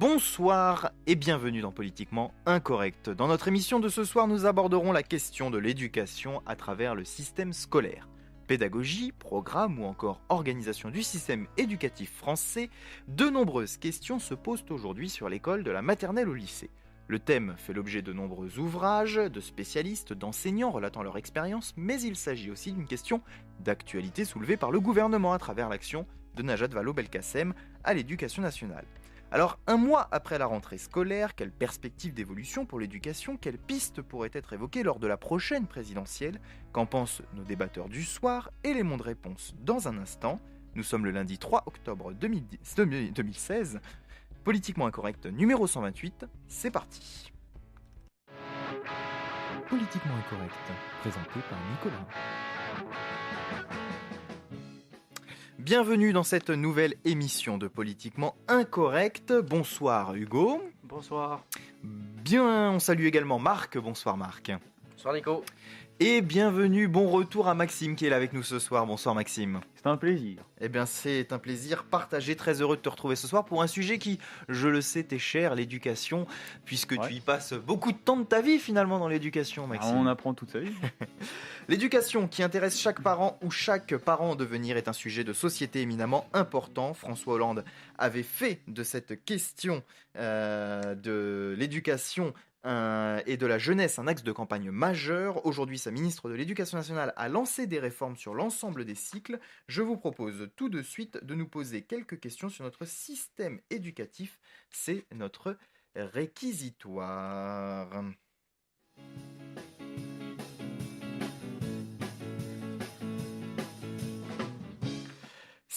Bonsoir et bienvenue dans Politiquement Incorrect. Dans notre émission de ce soir, nous aborderons la question de l'éducation à travers le système scolaire. Pédagogie, programme ou encore organisation du système éducatif français, de nombreuses questions se posent aujourd'hui sur l'école de la maternelle au lycée. Le thème fait l'objet de nombreux ouvrages, de spécialistes, d'enseignants relatant leur expérience, mais il s'agit aussi d'une question d'actualité soulevée par le gouvernement à travers l'action de Najat Vallaud-Belkacem à l'éducation nationale. Alors, un mois après la rentrée scolaire, quelles perspectives d'évolution pour l'éducation, quelles pistes pourraient être évoquées lors de la prochaine présidentielle? Qu'en pensent nos débatteurs du soir? Éléments de réponse dans un instant. Nous sommes le lundi 3 octobre 2016. Politiquement Incorrect numéro 128, c'est parti. Politiquement Incorrect, présenté par Nicolas. Bienvenue dans cette nouvelle émission de Politiquement Incorrect. Bonsoir Hugo. Bonsoir. Bien, on salue également Marc. Bonsoir Marc. Bonsoir Nico. Et bienvenue, bon retour à Maxime qui est là avec nous ce soir. Bonsoir Maxime. C'est un plaisir. Eh bien c'est un plaisir partagé, très heureux de te retrouver ce soir pour un sujet qui, je le sais, t'est cher, l'éducation, puisque tu y passes beaucoup de temps de ta vie finalement dans l'éducation Maxime. On apprend toute sa vie. L'éducation qui intéresse chaque parent ou chaque parent en devenir est un sujet de société éminemment important. François Hollande avait fait de cette question de l'éducation et de la jeunesse un axe de campagne majeur. Aujourd'hui, sa ministre de l'Éducation nationale a lancé des réformes sur l'ensemble des cycles. Je vous propose tout de suite de nous poser quelques questions sur notre système éducatif. C'est notre réquisitoire.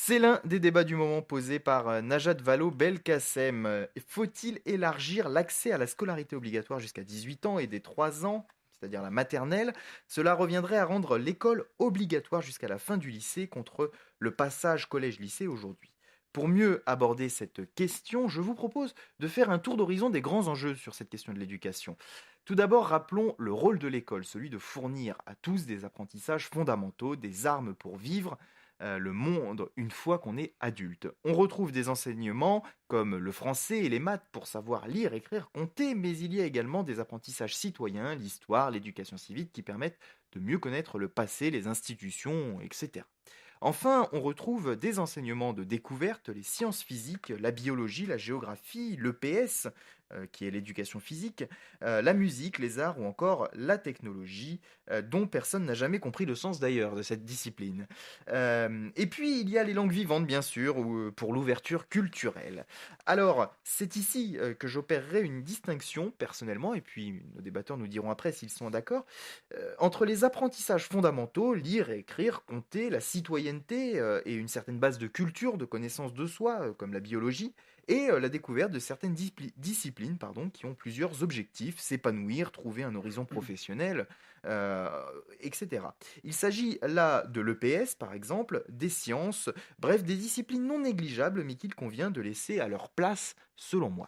C'est l'un des débats du moment posé par Najat Vallaud-Belkacem. Faut-il élargir l'accès à la scolarité obligatoire jusqu'à 18 ans et dès 3 ans, c'est-à-dire la maternelle? Cela reviendrait à rendre l'école obligatoire jusqu'à la fin du lycée contre le passage collège-lycée aujourd'hui. Pour mieux aborder cette question, je vous propose de faire un tour d'horizon des grands enjeux sur cette question de l'éducation. Tout d'abord, rappelons le rôle de l'école, celui de fournir à tous des apprentissages fondamentaux, des armes pour vivre le monde une fois qu'on est adulte. On retrouve des enseignements comme le français et les maths pour savoir lire, écrire, compter, mais il y a également des apprentissages citoyens, l'histoire, l'éducation civique qui permettent de mieux connaître le passé, les institutions, etc. Enfin, on retrouve des enseignements de découverte, les sciences physiques, la biologie, la géographie, l'EPS, qui est l'éducation physique, la musique, les arts ou encore la technologie, dont personne n'a jamais compris le sens d'ailleurs de cette discipline. Et puis, il y a les langues vivantes, bien sûr, pour l'ouverture culturelle. Alors, c'est ici que j'opérerai une distinction, personnellement, et puis nos débatteurs nous diront après s'ils sont d'accord, entre les apprentissages fondamentaux, lire, écrire, compter, la citoyenneté et une certaine base de culture, de connaissance de soi, comme la biologie, et la découverte de certaines disciplines qui ont plusieurs objectifs, s'épanouir, trouver un horizon professionnel, etc. Il s'agit là de l'EPS, par exemple, des sciences, bref, des disciplines non négligeables, mais qu'il convient de laisser à leur place, selon moi.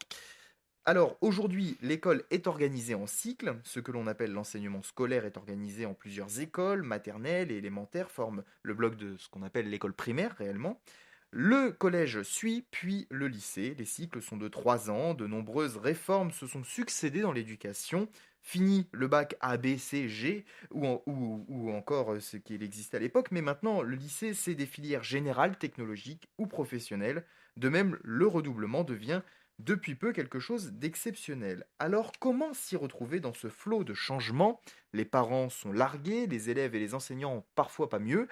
Alors, aujourd'hui, l'école est organisée en cycles. Ce que l'on appelle l'enseignement scolaire est organisé en plusieurs écoles, maternelles et élémentaires, forment le bloc de ce qu'on appelle l'école primaire, réellement. Le collège suit, puis le lycée. Les cycles sont de 3 ans. De nombreuses réformes se sont succédées dans l'éducation. Fini le bac A, B, C, G, ou encore ce qu'il existait à l'époque. Mais maintenant, le lycée, c'est des filières générales, technologiques ou professionnelles. De même, le redoublement devient depuis peu quelque chose d'exceptionnel. Alors, comment s'y retrouver dans ce flot de changements? Les parents sont largués, les élèves et les enseignants parfois pas mieux.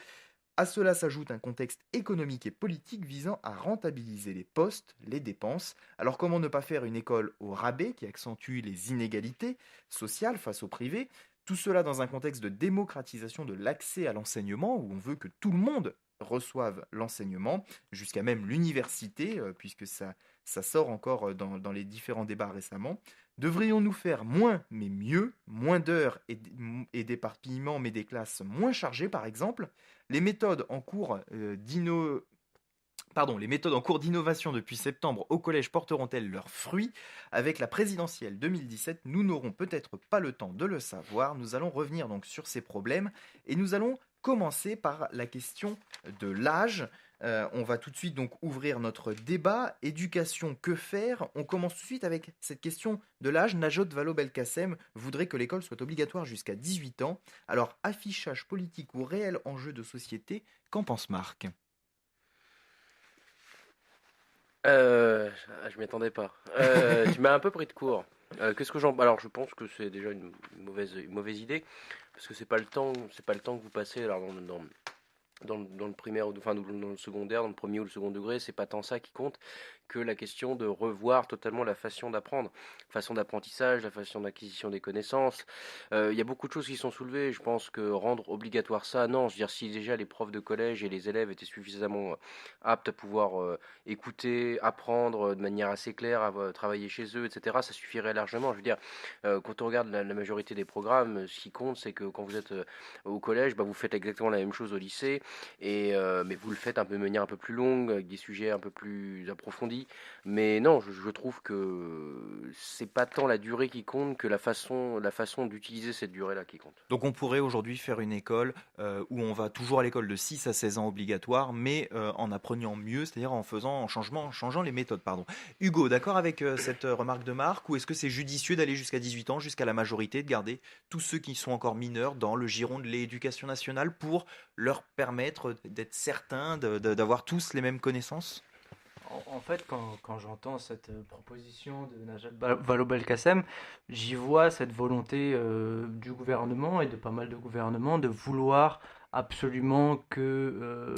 À cela s'ajoute un contexte économique et politique visant à rentabiliser les postes, les dépenses. Alors comment ne pas faire une école au rabais qui accentue les inégalités sociales face au privé? Tout cela dans un contexte de démocratisation de l'accès à l'enseignement où on veut que tout le monde reçoive l'enseignement, jusqu'à même l'université, puisque ça sort encore dans les différents débats récemment. Devrions-nous faire moins mais mieux, moins d'heures et d'éparpillement mais des classes moins chargées par exemple? Les méthodes en cours d'innovation depuis septembre au collège porteront-elles leurs fruits? Avec la présidentielle 2017, nous n'aurons peut-être pas le temps de le savoir. Nous allons revenir donc sur ces problèmes et nous allons commencer par la question de l'âge. On va tout de suite donc ouvrir notre débat. Éducation, que faire? On commence tout de suite avec cette question de l'âge. Najot Vallaud-Belkacem voudrait que l'école soit obligatoire jusqu'à 18 ans. Alors, affichage politique ou réel enjeu de société, qu'en pense Marc? Je m'y attendais pas. Tu m'as un peu pris de court. Qu'est-ce que j'en... Alors, je pense que c'est déjà une mauvaise idée, parce que c'est pas le temps que vous passez alors dans le primaire, enfin dans le secondaire, dans le premier ou le second degré, c'est pas tant ça qui compte que la question de revoir totalement la façon d'apprendre, façon d'apprentissage, la façon d'acquisition des connaissances. Il y a beaucoup de choses qui sont soulevées. Je pense que rendre obligatoire ça, non. Je veux dire, si déjà les profs de collège et les élèves étaient suffisamment aptes à pouvoir écouter, apprendre de manière assez claire, à travailler chez eux, etc., ça suffirait largement. Je veux dire, quand on regarde la majorité des programmes, ce qui compte, c'est que quand vous êtes au collège, vous faites exactement la même chose au lycée. Mais vous le faites un peu de manière un peu plus longue, avec des sujets un peu plus approfondis. Mais non, je trouve que c'est pas tant la durée qui compte que la façon d'utiliser cette durée-là qui compte. Donc on pourrait aujourd'hui faire une école où on va toujours à l'école de 6 à 16 ans obligatoire, mais en apprenant mieux, c'est-à-dire en changeant les méthodes. Pardon. Hugo, d'accord avec cette remarque de Marc, ou est-ce que c'est judicieux d'aller jusqu'à 18 ans, jusqu'à la majorité, de garder tous ceux qui sont encore mineurs dans le giron de l'éducation nationale pour leur permettre d'être certains d'avoir tous les mêmes connaissances? En fait, quand j'entends cette proposition de Najat Vallaud-Belkacem, j'y vois cette volonté du gouvernement et de pas mal de gouvernements de vouloir absolument que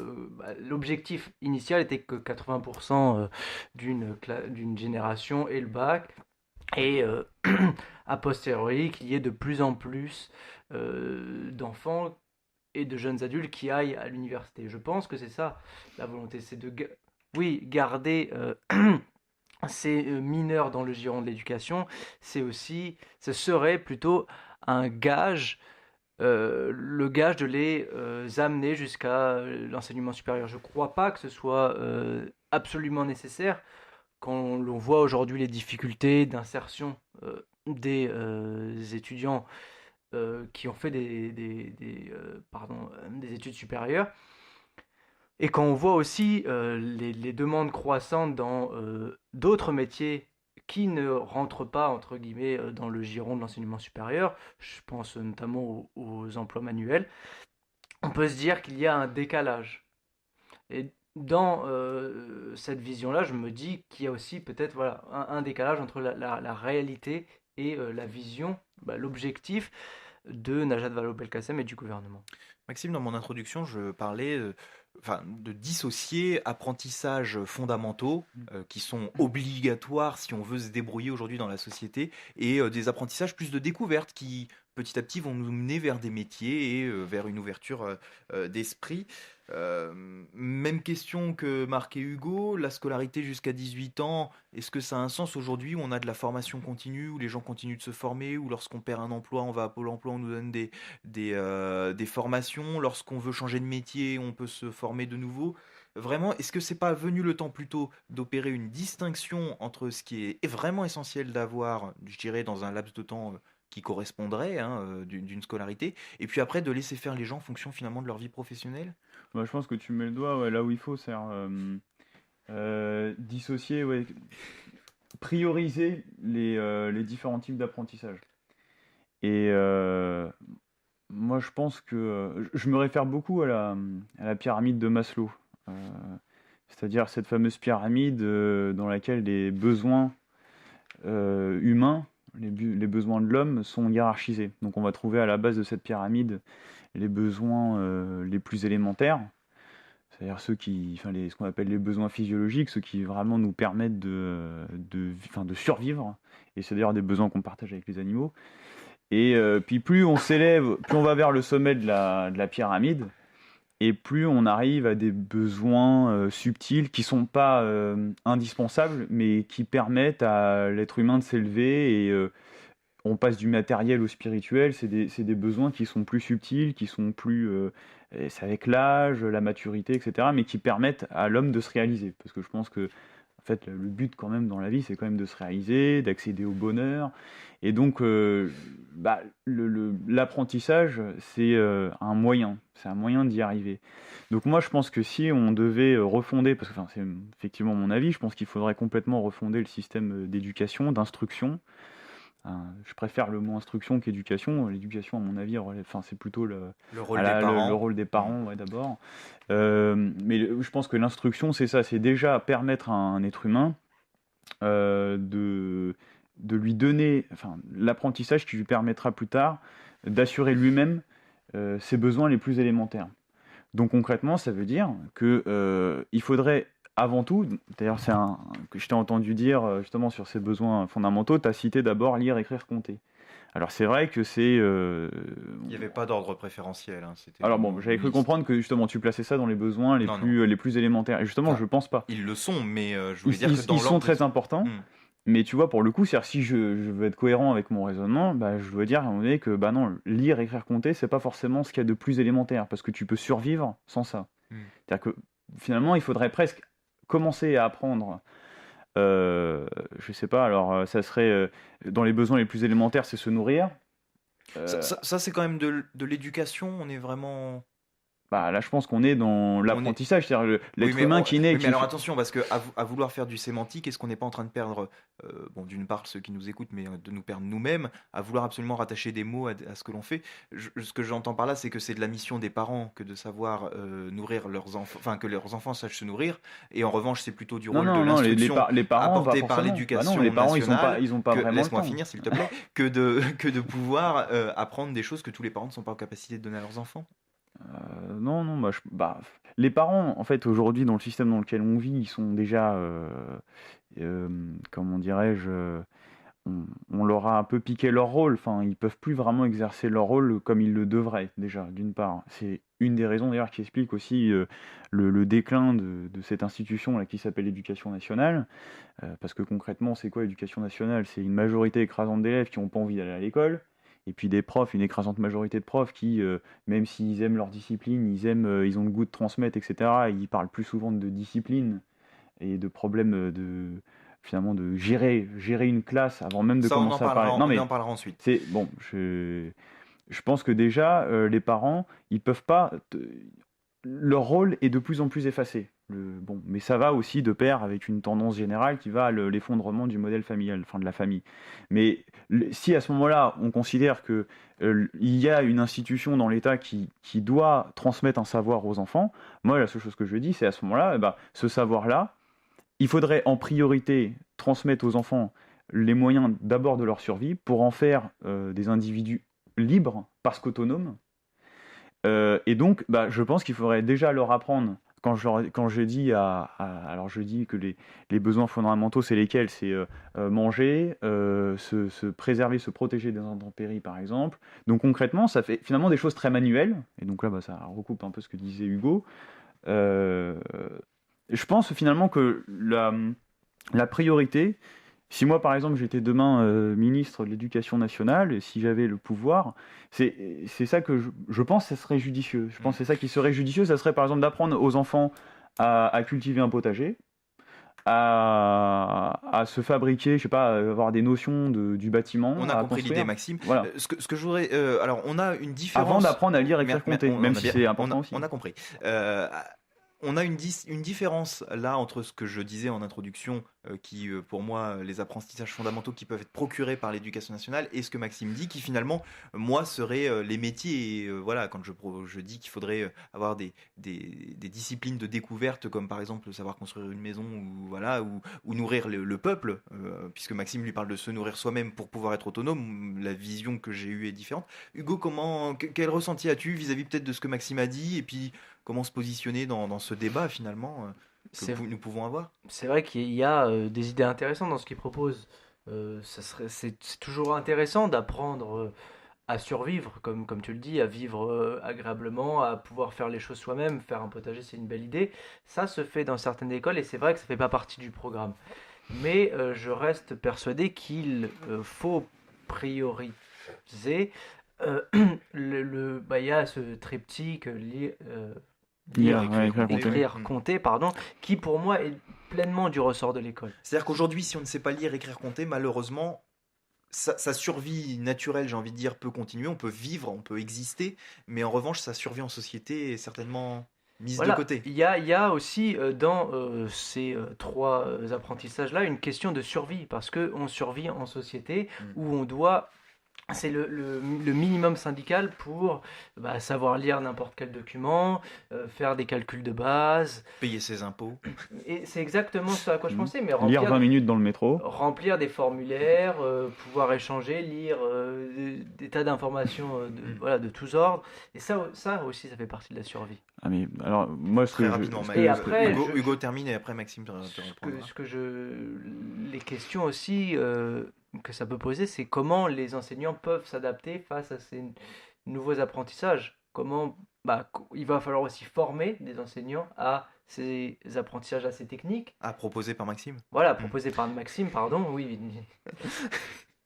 l'objectif initial était que 80% d'une génération ait le bac et a posteriori qu'il y ait de plus en plus d'enfants et de jeunes adultes qui aillent à l'université. Je pense que c'est ça la volonté, c'est de oui, garder ces mineurs dans le giron de l'éducation, ce serait plutôt un gage, le gage de les amener jusqu'à l'enseignement supérieur. Je ne crois pas que ce soit absolument nécessaire quand l'on voit aujourd'hui les difficultés d'insertion des étudiants qui ont fait des études supérieures. Et quand on voit aussi les demandes croissantes dans d'autres métiers qui ne rentrent pas, entre guillemets, dans le giron de l'enseignement supérieur, je pense notamment aux emplois manuels, on peut se dire qu'il y a un décalage. Et dans cette vision-là, je me dis qu'il y a aussi peut-être voilà, un décalage entre la réalité et la vision, l'objectif de Najat Vallaud-Belkacem et du gouvernement. Maxime, dans mon introduction, je parlais de dissocier apprentissages fondamentaux qui sont obligatoires si on veut se débrouiller aujourd'hui dans la société et des apprentissages plus de découverte qui petit à petit vont nous mener vers des métiers et vers une ouverture d'esprit. Même question que Marc et Hugo, la scolarité jusqu'à 18 ans, est-ce que ça a un sens aujourd'hui où on a de la formation continue, où les gens continuent de se former, où lorsqu'on perd un emploi, on va à Pôle emploi, on nous donne des formations, lorsqu'on veut changer de métier, on peut se former de nouveau. Vraiment, est-ce que c'est pas venu le temps plutôt d'opérer une distinction entre ce qui est vraiment essentiel d'avoir, je dirais, dans un laps de temps qui correspondrait d'une scolarité, et puis après de laisser faire les gens en fonction finalement de leur vie professionnelle? Moi, je pense que tu mets le doigt là où il faut, c'est dissocier, prioriser les différents types d'apprentissage. Et moi, je pense que je me réfère beaucoup à la pyramide de Maslow, c'est-à-dire cette fameuse pyramide dans laquelle les besoins humains, les besoins de l'homme sont hiérarchisés. Donc on va trouver à la base de cette pyramide les besoins les plus élémentaires, c'est-à-dire ce qu'on appelle les besoins physiologiques, ceux qui vraiment nous permettent de survivre, et c'est d'ailleurs des besoins qu'on partage avec les animaux. Et puis plus on s'élève, plus on va vers le sommet de la pyramide, et plus on arrive à des besoins subtils qui ne sont pas indispensables, mais qui permettent à l'être humain de s'élever, et on passe du matériel au spirituel. C'est des besoins qui sont plus subtils, qui sont plus... c'est avec l'âge, la maturité, etc., mais qui permettent à l'homme de se réaliser. Parce que je pense que fait, le but quand même dans la vie, c'est quand même de se réaliser, d'accéder au bonheur. Et donc, l'apprentissage, c'est un moyen. C'est un moyen d'y arriver. Donc moi, je pense que si on devait refonder, parce que c'est effectivement mon avis, je pense qu'il faudrait complètement refonder le système d'éducation, d'instruction. Je préfère le mot instruction qu'éducation. L'éducation, à mon avis, c'est plutôt le rôle des parents. Le rôle des parents, ouais, d'abord. Mais je pense que l'instruction, c'est ça, c'est déjà permettre à un être humain de lui donner l'apprentissage qui lui permettra plus tard d'assurer lui-même ses besoins les plus élémentaires. Donc concrètement, ça veut dire qu'il faudrait avant tout, d'ailleurs c'est que je t'ai entendu dire justement sur ces besoins fondamentaux, tu as cité d'abord lire, écrire, compter. Alors c'est vrai que c'est... Il n'y avait pas d'ordre préférentiel. Alors bon, j'avais cru comprendre que justement tu plaçais ça dans les besoins les plus élémentaires. Et justement, je pense pas. Ils le sont, mais je voulais dire que dans l'ordre... Ils sont très importants. Mais tu vois, pour le coup, si je veux être cohérent avec mon raisonnement, je dois dire à un moment donné que non, lire, écrire, compter, c'est pas forcément ce qu'il y a de plus élémentaire, parce que tu peux survivre sans ça. C'est-à-dire que finalement, il faudrait presque commencer à apprendre, je sais pas, alors ça serait, dans les besoins les plus élémentaires, c'est se nourrir. Ça c'est quand même de l'éducation, on est vraiment... Là, je pense qu'on est dans l'apprentissage, c'est-à-dire l'être humain qui naît. Oui, mais alors attention, parce qu'à vouloir faire du sémantique, est-ce qu'on n'est pas en train de perdre, d'une part ceux qui nous écoutent, mais de nous perdre nous-mêmes, à vouloir absolument rattacher des mots à ce que l'on fait. Ce que j'entends par là, c'est que c'est de la mission des parents que de savoir nourrir leurs enfants, enfin que leurs enfants sachent se nourrir, et en revanche, c'est plutôt du rôle de l'instruction les parents, apportée par l'éducation les parents, nationale. ils ont pas vraiment. Laisse-moi finir, s'il te plaît, que de pouvoir apprendre des choses que tous les parents ne sont pas en capacité de donner à leurs enfants. Non, les parents, en fait, aujourd'hui, dans le système dans lequel on vit, ils sont déjà, comment dirais-je, on leur a un peu piqué leur rôle. Enfin, ils peuvent plus vraiment exercer leur rôle comme ils le devraient, déjà, d'une part. C'est une des raisons, d'ailleurs, qui explique aussi le déclin de cette institution là, qui s'appelle l'éducation nationale. Parce que concrètement, c'est quoi l'éducation nationale? C'est une majorité écrasante d'élèves qui n'ont pas envie d'aller à l'école. Et puis des profs, une écrasante majorité de profs qui, même s'ils aiment leur discipline, ils ont le goût de transmettre, etc., ils parlent plus souvent de discipline et de problèmes finalement de gérer une classe avant même de commencer à parler. On en parlera ensuite. Je pense que déjà, les parents, ils peuvent pas... Leur rôle est de plus en plus effacé. Mais ça va aussi de pair avec une tendance générale qui va à l'effondrement du modèle familial, de la famille. Mais si à ce moment-là, on considère que il y a une institution dans l'État qui doit transmettre un savoir aux enfants, moi, la seule chose que je dis, c'est à ce moment-là, ce savoir-là, il faudrait en priorité transmettre aux enfants les moyens d'abord de leur survie pour en faire des individus libres parce qu'autonomes. Et donc, je pense qu'il faudrait déjà leur apprendre, quand je dis alors je dis que les besoins fondamentaux, c'est lesquels? C'est manger, se préserver, se protéger des intempéries, par exemple. Donc concrètement, ça fait finalement des choses très manuelles. Et donc là, ça recoupe un peu ce que disait Hugo. Je pense finalement que la priorité... Si moi, par exemple, j'étais demain ministre de l'Éducation nationale, et si j'avais le pouvoir, c'est ça que je pense que ça serait judicieux. Je pense que c'est ça qui serait judicieux, ça serait par exemple d'apprendre aux enfants à cultiver un potager, à se fabriquer, je sais pas, avoir des notions du bâtiment. On a compris l'idée, Maxime. Voilà. Ce que je voudrais... alors, on a une différence... Avant d'apprendre à lire, écrire, compter, même si c'est important aussi. On a compris. On a une différence là entre ce que je disais en introduction, qui pour moi les apprentissages fondamentaux qui peuvent être procurés par l'éducation nationale, et ce que Maxime dit qui finalement moi seraient les métiers. Et voilà, quand je dis qu'il faudrait avoir des disciplines de découverte comme par exemple savoir construire une maison ou nourrir le peuple, puisque Maxime lui parle de se nourrir soi-même pour pouvoir être autonome. La vision que j'ai eue est différente. Hugo, quel ressenti as-tu vis-à-vis peut-être de ce que Maxime a dit, et puis comment se positionner dans ce débat finalement nous pouvons avoir? C'est vrai qu'il y a des idées intéressantes dans ce qu'il propose. C'est toujours intéressant d'apprendre à survivre, comme tu le dis, à vivre agréablement, à pouvoir faire les choses soi-même. Faire un potager, c'est une belle idée. Ça se fait dans certaines écoles et c'est vrai que ça ne fait pas partie du programme. Mais je reste persuadé qu'il faut prioriser. Il y a ce triptyque lire, écrire, compter, pardon, qui pour moi est pleinement du ressort de l'école. C'est-à-dire qu'aujourd'hui, si on ne sait pas lire, écrire, compter, malheureusement, sa survie naturelle, j'ai envie de dire, peut continuer. On peut vivre, on peut exister, mais en revanche, sa survie en société est certainement mise de côté. Il y a aussi dans ces trois apprentissages-là une question de survie, parce qu'on survit en société où on doit... C'est le minimum syndical pour savoir lire n'importe quel document, faire des calculs de base. Payer ses impôts. Et c'est exactement ce à quoi je pensais. Mais lire 20 minutes dans le métro. Remplir des formulaires, pouvoir échanger, lire des tas d'informations de tous ordres. Et ça aussi, ça fait partie de la survie. Ah mais alors moi Très rapidement. Et après, Hugo termine et après Maxime te les questions aussi que ça peut poser, c'est comment les enseignants peuvent s'adapter face à ces nouveaux apprentissages. Comment il va falloir aussi former des enseignants à ces apprentissages assez techniques. Proposé par Maxime. Voilà, proposé par Maxime, pardon, oui.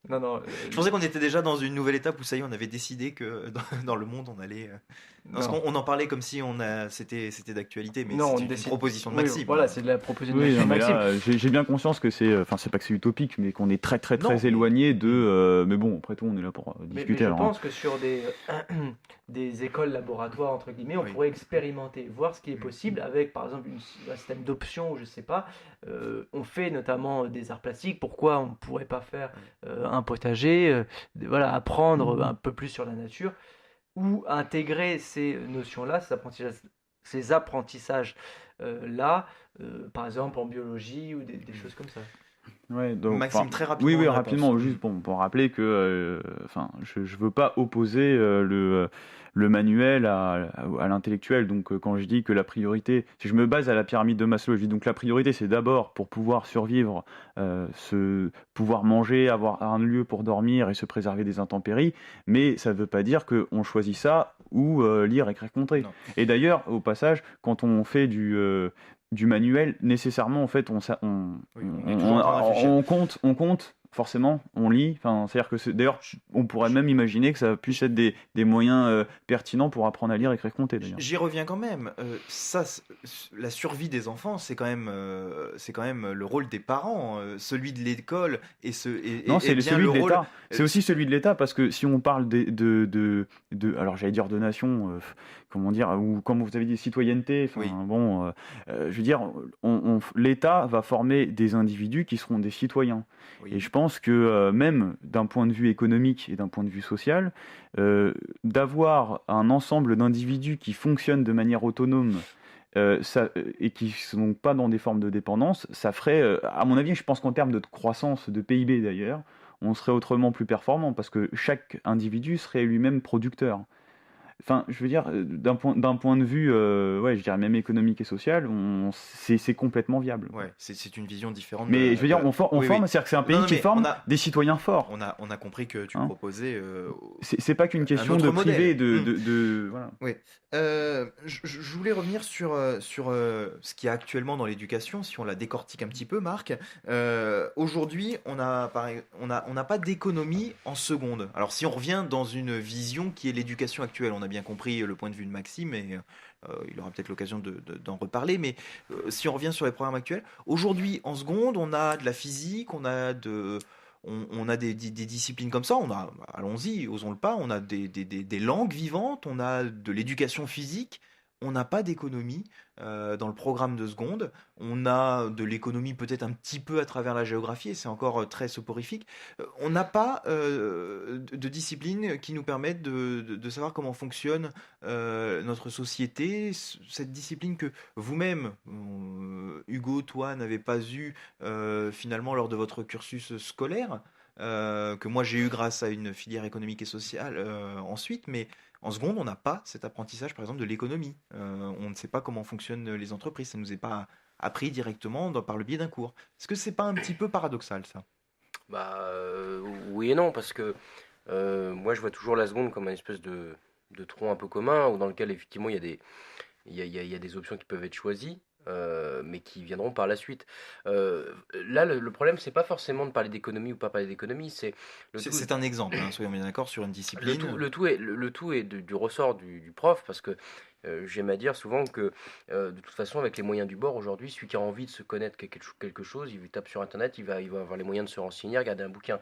Non. Je pensais qu'on était déjà dans une nouvelle étape où ça y est, on avait décidé que dans le monde on allait. Parce qu'on en parlait comme si c'était d'actualité, mais c'est une proposition de Maxime. Voilà, c'est de la proposition de Maxime. Là, j'ai bien conscience que c'est pas que c'est utopique, mais qu'on est très éloigné de. Mais bon, après tout, on est là pour discuter. Mais je pense que sur des écoles laboratoires entre guillemets, on pourrait expérimenter, voir ce qui est possible avec, par exemple, un système d'options, je sais pas. On fait notamment des arts plastiques. Pourquoi on ne pourrait pas faire un potager, apprendre un peu plus sur la nature, ou intégrer ces notions-là, ces apprentissages-là, par exemple en biologie ou des choses comme ça. Ouais, donc, Maxime, très rapidement. Oui, rapidement, juste pour rappeler que je veux pas opposer le manuel à l'intellectuel. Donc quand je dis que la priorité, si je me base à la pyramide de Maslow, je dis donc la priorité c'est d'abord pour pouvoir survivre, pouvoir manger, avoir un lieu pour dormir et se préserver des intempéries, mais ça ne veut pas dire qu'on choisit ça ou lire, écrire, compter. Non. Et d'ailleurs, au passage, quand on fait du manuel, nécessairement en fait on compte forcément, on lit. C'est-à-dire que d'ailleurs, on pourrait même imaginer que ça puisse être des moyens pertinents pour apprendre à lire, écrire, compter. J'y reviens quand même. La survie des enfants, c'est quand même le rôle des parents, celui de l'école et celui de l'État. C'est aussi celui de l'État, parce que si on parle alors j'allais dire de nation, comment dire, ou comme vous avez dit, citoyenneté. Je veux dire, l'État va former des individus qui seront des citoyens. Oui. Et je pense que même d'un point de vue économique et d'un point de vue social, d'avoir un ensemble d'individus qui fonctionnent de manière autonome et qui ne sont pas dans des formes de dépendance, ça ferait, à mon avis, je pense qu'en termes de croissance, de PIB d'ailleurs, on serait autrement plus performant, parce que chaque individu serait lui-même producteur. Enfin, je veux dire, d'un point de vue, je dirais même économique et social, c'est complètement viable. Ouais, c'est une vision différente. Mais je veux dire, on forme, c'est-à-dire que c'est un pays qui forme des citoyens forts. On a compris que tu proposais. C'est pas qu'une question de privé, voilà. Oui. Je voulais revenir sur ce qu'il y a actuellement dans l'éducation, si on la décortique un petit peu, Marc. Aujourd'hui, on n'a pas d'économie en seconde. Alors, si on revient dans une vision qui est l'éducation actuelle, on a bien compris le point de vue de Maxime, et il aura peut-être l'occasion d'en reparler, mais si on revient sur les programmes actuels, aujourd'hui, en seconde, on a de la physique, on a des disciplines comme ça, allons-y, osons le pas, on a des langues vivantes, on a de l'éducation physique, on n'a pas d'économie dans le programme de seconde, on a de l'économie peut-être un petit peu à travers la géographie, et c'est encore très soporifique. On n'a pas de discipline qui nous permettent de savoir comment fonctionne notre société, cette discipline que vous-même, Hugo, toi, n'avez pas eu finalement lors de votre cursus scolaire, que moi j'ai eu grâce à une filière économique et sociale ensuite, mais en seconde, on n'a pas cet apprentissage, par exemple, de l'économie. On ne sait pas comment fonctionnent les entreprises. Ça ne nous est pas appris directement par le biais d'un cours. Est-ce que c'est pas un petit peu paradoxal, ça ? Oui et non, parce que moi, je vois toujours la seconde comme une espèce de tronc un peu commun, dans lequel, effectivement, il y a des options qui peuvent être choisies. Mais qui viendront par la suite. Là, le problème, c'est pas forcément de parler d'économie ou pas parler d'économie, c'est un exemple, soyons bien d'accord, sur une discipline. Le tout est du ressort du prof, parce que J'aime à dire souvent que de toute façon, avec les moyens du bord aujourd'hui, celui qui a envie de se connaître quelque chose, il tape sur Internet, il va avoir les moyens de se renseigner, regarder un bouquin.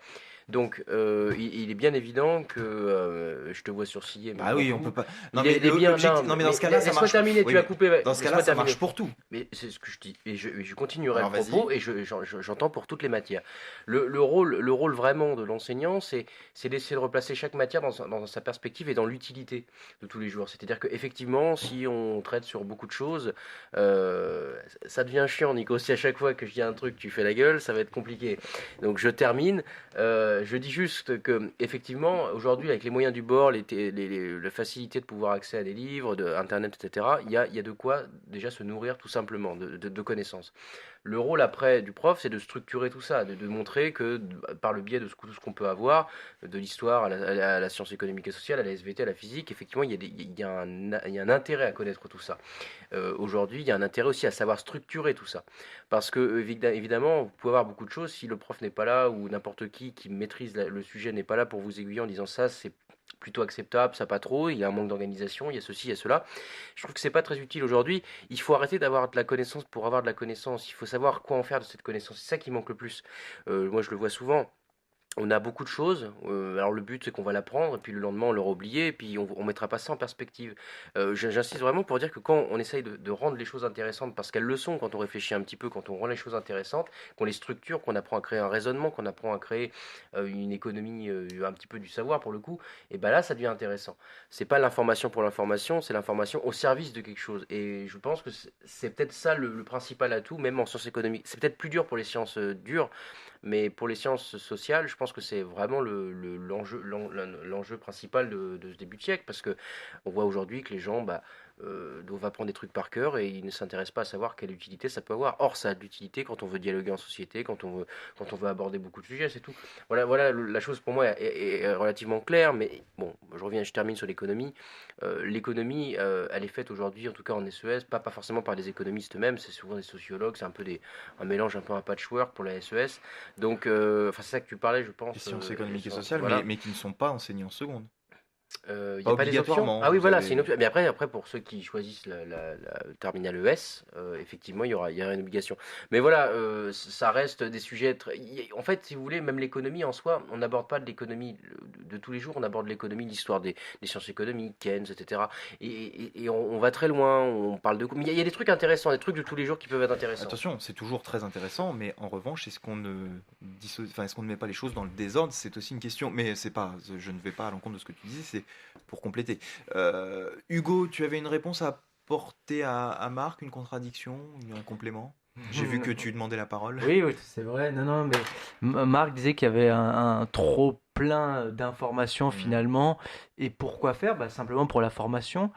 Donc, il est bien évident que je te vois sourciller, mais Bah je m'en oui, on fous. peut pas. Il Non, est, mais il est bien. l'objectif. Non, Non, mais dans ce cas-là, ça laisse-moi marche. terminer. Oui, Tu as mais coupé. dans ce cas-là, Laisse-moi ça terminer. marche pour tout. Mais c'est ce que je dis, et je continuerai Alors le propos, vas-y. et j'entends pour toutes les matières. Le rôle vraiment de l'enseignant, c'est d'essayer de replacer chaque matière dans sa perspective et dans l'utilité de tous les jours. C'est-à-dire qu'effectivement, si on traite sur beaucoup de choses, ça devient chiant, Nico. Si à chaque fois que je dis un truc, tu fais la gueule, ça va être compliqué. Donc je termine. Je dis juste que effectivement, aujourd'hui, avec les moyens du bord, la facilité de pouvoir accès à des livres, Internet, etc., il y a de quoi déjà se nourrir tout simplement de connaissances. Le rôle après du prof, c'est de structurer tout ça, de montrer que par le biais de tout ce qu'on peut avoir, de l'histoire à la science économique et sociale, à la SVT, à la physique, effectivement, il y a un intérêt à connaître tout ça. Aujourd'hui, il y a un intérêt aussi à savoir structurer tout ça. Parce que, évidemment, vous pouvez avoir beaucoup de choses si le prof n'est pas là ou n'importe qui maîtrise le sujet n'est pas là pour vous aiguiller en disant ça, c'est plutôt acceptable, ça pas trop, il y a un manque d'organisation, il y a ceci, il y a cela. Je trouve que c'est pas très utile aujourd'hui. Il faut arrêter d'avoir de la connaissance pour avoir de la connaissance. Il faut savoir quoi en faire de cette connaissance. C'est ça qui manque le plus. Moi, je le vois souvent. On a beaucoup de choses. Alors le but c'est qu'on va l'apprendre et puis le lendemain on l'aura oublié et puis on mettra pas ça en perspective. J'insiste vraiment pour dire que quand on essaye de rendre les choses intéressantes, parce qu'elles le sont quand on réfléchit un petit peu, quand on rend les choses intéressantes, qu'on les structure, qu'on apprend à créer un raisonnement, qu'on apprend à créer une économie un petit peu du savoir pour le coup, et ben là ça devient intéressant. C'est pas l'information pour l'information, c'est l'information au service de quelque chose. Et je pense que c'est peut-être ça le principal atout, même en sciences économiques. C'est peut-être plus dur pour les sciences dures. Mais pour les sciences sociales, je pense que c'est vraiment l'enjeu principal de ce début de siècle, parce que on voit aujourd'hui que les gens doivent apprendre des trucs par cœur et ils ne s'intéressent pas à savoir quelle utilité ça peut avoir. Or, ça a de l'utilité quand on veut dialoguer en société, quand on veut aborder beaucoup de sujets, c'est tout. Voilà, la chose pour moi est relativement claire, mais bon, je termine sur l'économie. L'économie, elle est faite aujourd'hui, en tout cas en SES, pas forcément par des économistes eux-mêmes, c'est souvent des sociologues, c'est un mélange, un peu un patchwork pour la SES. Donc, c'est ça que tu parlais, je pense. Les sciences économiques et sociales, voilà. mais qui ne sont pas enseignées en seconde. Il n'y Pas a pas des options. obligatoirement, Ah oui, vous voilà, avez- c'est une option. Mais après, pour ceux qui choisissent la terminale ES, effectivement, il y aura une obligation. Mais voilà, ça reste des sujets. En fait, si vous voulez, même l'économie en soi, on n'aborde pas de l'économie de tous les jours, on aborde l'économie, l'histoire des sciences économiques, Keynes, etc. Et on va très loin, on parle de. Mais il y a des trucs intéressants, des trucs de tous les jours qui peuvent être intéressants. Attention, c'est toujours très intéressant, mais en revanche, est-ce qu'on ne met pas les choses dans le désordre? C'est aussi une question, mais c'est pas, je ne vais pas à l'encontre de ce que tu disais, c'est pour compléter. Hugo, tu avais une réponse à apporter à Marc, une contradiction, un complément? J'ai vu que tu demandais la parole. Oui, oui, c'est vrai. Non, mais Marc disait qu'il y avait un trop plein d'informations finalement. Et pourquoi faire? Bah, simplement pour la formation.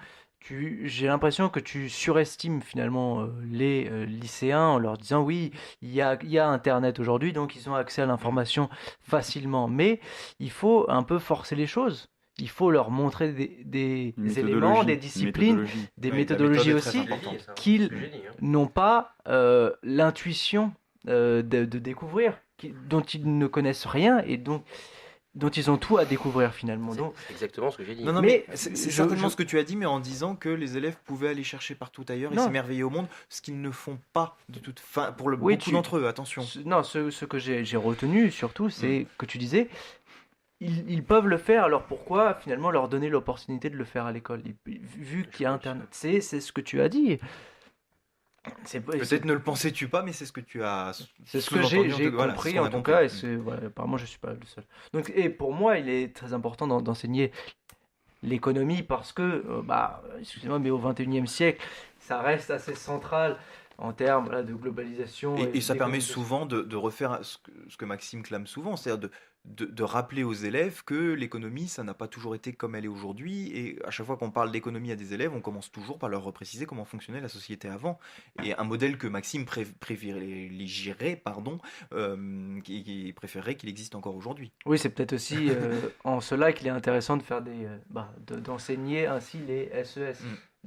J'ai l'impression que tu surestimes finalement les lycéens en leur disant oui, il y a Internet aujourd'hui, donc ils ont accès à l'information facilement. Mais il faut un peu forcer les choses. Il faut leur montrer des éléments, des disciplines, des Oui, la méthodologies méthode est très aussi, importante. qu'ils Ce que j'ai dit, hein. n'ont pas l'intuition de découvrir, dont ils ne connaissent rien et dont ils ont tout à découvrir finalement. Donc, C'est exactement ce que j'ai dit. Non, Mais mais c'est je- certainement je- ce que tu as dit, mais en disant que les élèves pouvaient aller chercher partout ailleurs et Non. s'émerveiller au monde, ce qu'ils ne font pas de toute fin, pour Oui, beaucoup d'entre eux, attention. Non, ce que j'ai retenu surtout, c'est que tu disais, ils peuvent le faire, alors pourquoi finalement leur donner l'opportunité de le faire à l'école, vu qu'il y a Internet? C'est ce que tu as dit. Peut-être ne le pensais-tu pas, mais c'est ce que tu as C'est ce que sous-entendu, j'ai voilà, compris c'est ce qu'on en a tout compris. cas, et voilà, apparemment je suis pas le seul. Donc, et pour moi, il est très important d'enseigner l'économie parce que, excusez-moi, mais au 21e siècle, ça reste assez central en termes voilà, de globalisation. Et ça permet d'économisation. souvent de refaire ce que Maxime clame souvent, c'est-à-dire de rappeler aux élèves que l'économie, ça n'a pas toujours été comme elle est aujourd'hui. Et à chaque fois qu'on parle d'économie à des élèves, on commence toujours par leur repréciser comment fonctionnait la société avant. Et un modèle que Maxime privilégierait, qui préférerait qu'il existe encore aujourd'hui. Oui, c'est peut-être aussi en cela qu'il est intéressant de faire d'enseigner ainsi les SES.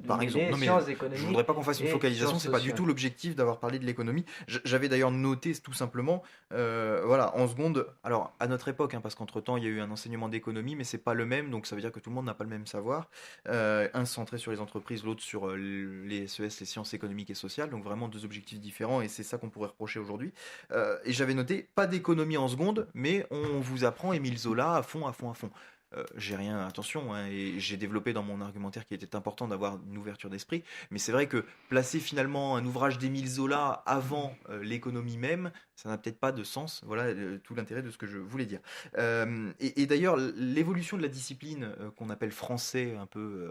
Par exemple, mêler non mais sciences je économiques voudrais pas qu'on fasse une et focalisation, sciences c'est pas du sociales. tout l'objectif d'avoir parlé de l'économie. J'avais d'ailleurs noté tout simplement, voilà, en seconde, alors à notre époque, hein, parce qu'entre-temps il y a eu un enseignement d'économie, mais c'est pas le même, donc ça veut dire que tout le monde n'a pas le même savoir. Un centré sur les entreprises, l'autre sur les SES, les sciences économiques et sociales, donc vraiment deux objectifs différents, et c'est ça qu'on pourrait reprocher aujourd'hui. Et j'avais noté, pas d'économie en seconde, mais on vous apprend Émile Zola à fond, à fond, à fond. J'ai rien, attention, hein, et j'ai développé dans mon argumentaire qu'il était important d'avoir une ouverture d'esprit, mais c'est vrai que placer finalement un ouvrage d'Émile Zola avant l'économie même, ça n'a peut-être pas de sens. Voilà tout l'intérêt de ce que je voulais dire. Et d'ailleurs, l'évolution de la discipline qu'on appelle français un peu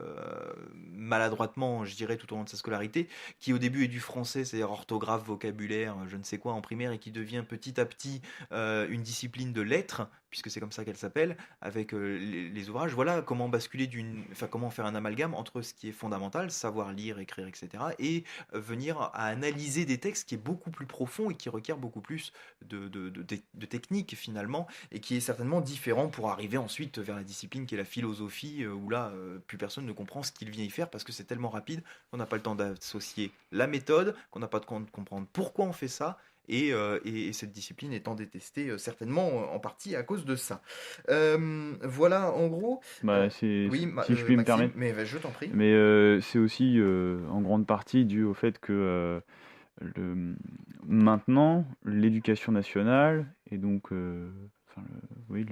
maladroitement, je dirais, tout au long de sa scolarité, qui au début est du français, c'est-à-dire orthographe, vocabulaire, je ne sais quoi en primaire, et qui devient petit à petit une discipline de lettres, puisque c'est comme ça qu'elle s'appelle, avec les ouvrages. Voilà comment basculer enfin comment faire un amalgame entre ce qui est fondamental, savoir lire, écrire, etc., et venir à analyser des textes qui est beaucoup plus profond et qui requiert beaucoup plus de technique finalement, et qui est certainement différent pour arriver ensuite vers la discipline qui est la philosophie, où là, plus personne ne comprend ce qu'il vient y faire parce que c'est tellement rapide qu'on n'a pas le temps d'associer la méthode, qu'on n'a pas le temps de comprendre pourquoi on fait ça. Et cette discipline étant détestée certainement en partie à cause de ça. Voilà en gros. Bah, Oui, si je puis me Maxime, permettre. mais je t'en prie. Mais c'est aussi en grande partie dû au fait que le, maintenant, l'éducation nationale et donc enfin, oui,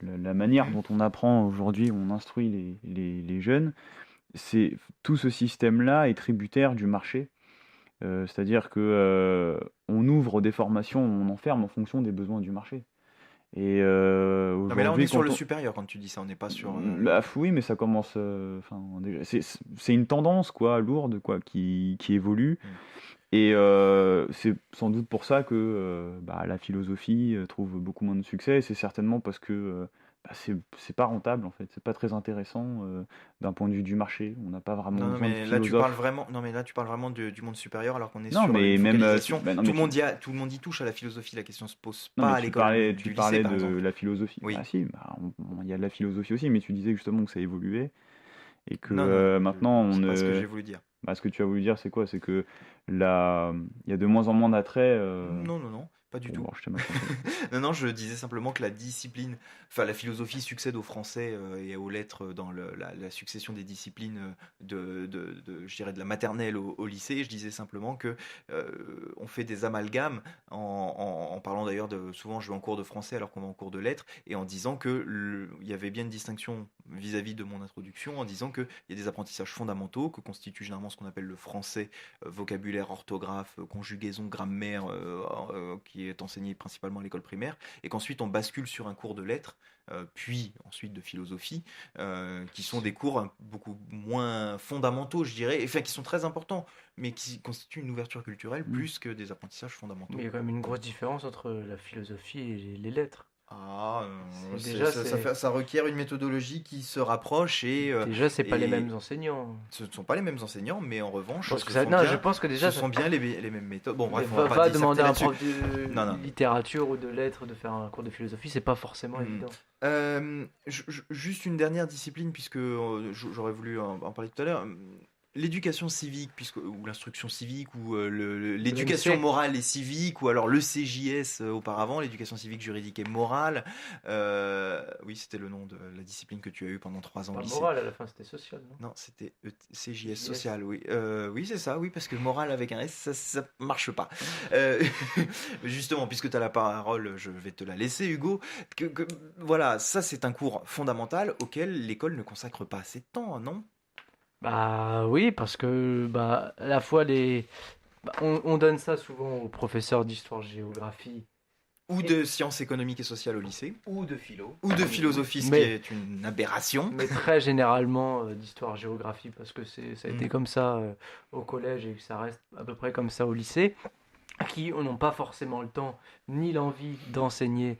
la manière dont on apprend aujourd'hui, on instruit les jeunes, tout ce système-là est tributaire du marché. C'est-à-dire que on ouvre des formations, on enferme en fonction des besoins du marché. Et Non, mais là on est aujourd'hui, sur quand le on... supérieur quand tu dis ça, on n'est pas sur Bah, oui, mais ça commence. Enfin, c'est une tendance quoi, lourde quoi, qui évolue. Mm. Et c'est sans doute pour ça que bah, la philosophie trouve beaucoup moins de succès. C'est certainement parce que bah, c'est pas rentable en fait. C'est pas très intéressant d'un point de vue du marché. On n'a pas vraiment Non, besoin de mais là tu parles philosophes. vraiment, non, mais là tu parles vraiment du monde supérieur alors qu'on est Non, sur une mais même. focalisation. Bah, non, Tout mais le monde tout le monde y touche à la philosophie. La question se pose non, pas mais à l'école tu du lycée parlais par de exemple. la philosophie. Oui. Ah si, bah, il y a de la philosophie aussi, mais tu disais justement que ça évoluait et que Non, non, maintenant on c'est pas ce que ne. j'ai voulu dire. Bah, ce que tu as voulu dire, c'est quoi? C'est que il y a de moins en moins d'attrait. Non, non, non, pas du Bon, tout. bon, je t'ai mal compris. Non, non, je disais simplement que la discipline, enfin la philosophie succède au français et aux lettres dans la succession des disciplines je dirais de la maternelle au lycée. Je disais simplement que on fait des amalgames en parlant d'ailleurs souvent je vais en cours de français alors qu'on est en cours de lettres, et en disant que il y avait bien une distinction vis-à-vis de mon introduction, en disant qu'il y a des apprentissages fondamentaux que constitue généralement ce qu'on appelle le français, vocabulaire, orthographe, conjugaison, grammaire, qui est enseigné principalement à l'école primaire, et qu'ensuite on bascule sur un cours de lettres, puis ensuite de philosophie, qui sont des cours beaucoup moins fondamentaux, je dirais, enfin qui sont très importants, mais qui constituent une ouverture culturelle plus que des apprentissages fondamentaux. Mais il y a quand même une grosse différence entre la philosophie et les lettres. Ah, Ça requiert une méthodologie qui se rapproche déjà, c'est pas les et mêmes enseignants. ce ne sont pas les mêmes enseignants, mais en revanche, Je pense que déjà, ce sont bien les mêmes méthodes. Bon, bref, on va va pas pas demander à un disserter prof de Non, non. littérature ou de lettres de faire un cours de philosophie, c'est pas forcément évident. Juste une dernière discipline, puisque j'aurais voulu en parler tout à l'heure. L'éducation civique, ou l'instruction civique, ou l'éducation l'EMC. morale et civique, ou alors le CJS auparavant, l'éducation civique, juridique et morale. Oui, c'était le nom de la discipline que tu as eu pendant 3 ans au Pas lycée. morale, à la fin, c'était social, non? Non, c'était CJS social, oui. Oui, c'est ça, oui, parce que morale avec un S, ça marche pas. Justement, puisque tu as la parole, je vais te la laisser, Hugo. Voilà, ça c'est un cours fondamental auquel l'école ne consacre pas assez de temps, non? Bah oui, parce que à la fois on donne ça souvent aux professeurs d'histoire-géographie Ou de sciences économiques et sociales au lycée, ou de philo, ou de philosophie, ce qui Mais- est une aberration. mais très généralement d'histoire-géographie, parce que ça a été comme ça au collège et que ça reste à peu près comme ça au lycée, qui n'ont pas forcément le temps ni l'envie d'enseigner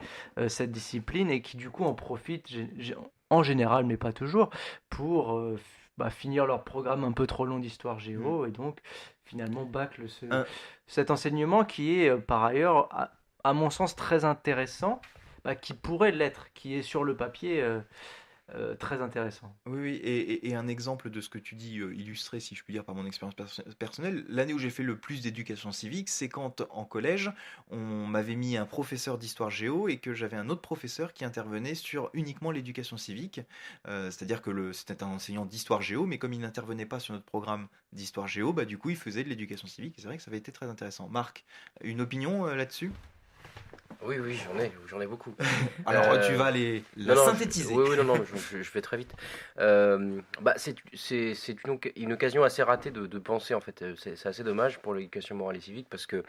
cette discipline et qui du coup en profitent en général, mais pas toujours, pour finir leur programme un peu trop long d'histoire géo et donc finalement bâclent cet enseignement qui est par ailleurs, à mon sens, très intéressant, qui pourrait l'être, qui est sur le papier très intéressant. Oui, oui, et un exemple de ce que tu dis, illustré, si je puis dire, par mon expérience personnelle, l'année où j'ai fait le plus d'éducation civique, c'est quand, en collège, on m'avait mis un professeur d'histoire géo et que j'avais un autre professeur qui intervenait sur uniquement l'éducation civique. C'est-à-dire que c'était un enseignant d'histoire géo, mais comme il n'intervenait pas sur notre programme d'histoire géo, bah du coup, il faisait de l'éducation civique. Et c'est vrai que ça avait été très intéressant. Marc, une opinion là-dessus? Oui, oui, j'en ai beaucoup. Alors, tu Euh, vas la Non, non, synthétiser. oui, oui, non, non, je vais très vite. Bah, c'est une occasion assez ratée de penser, en fait. C'est assez dommage pour l'éducation morale et civique parce que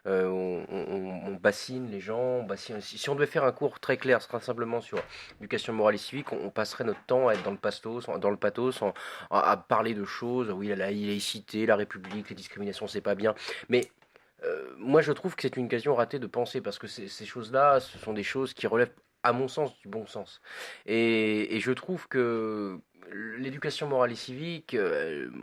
on bassine les gens. Si on devait faire un cours très clair, ce serait simplement sur l'éducation morale et civique, on passerait notre temps à être dans le pathos, à parler de choses. Oui, la laïcité, la République, les discriminations, c'est pas bien. Mais moi, je trouve que c'est une occasion ratée de penser parce que ces choses-là, ce sont des choses qui relèvent, à mon sens, du bon sens. Et je trouve que l'éducation morale et civique,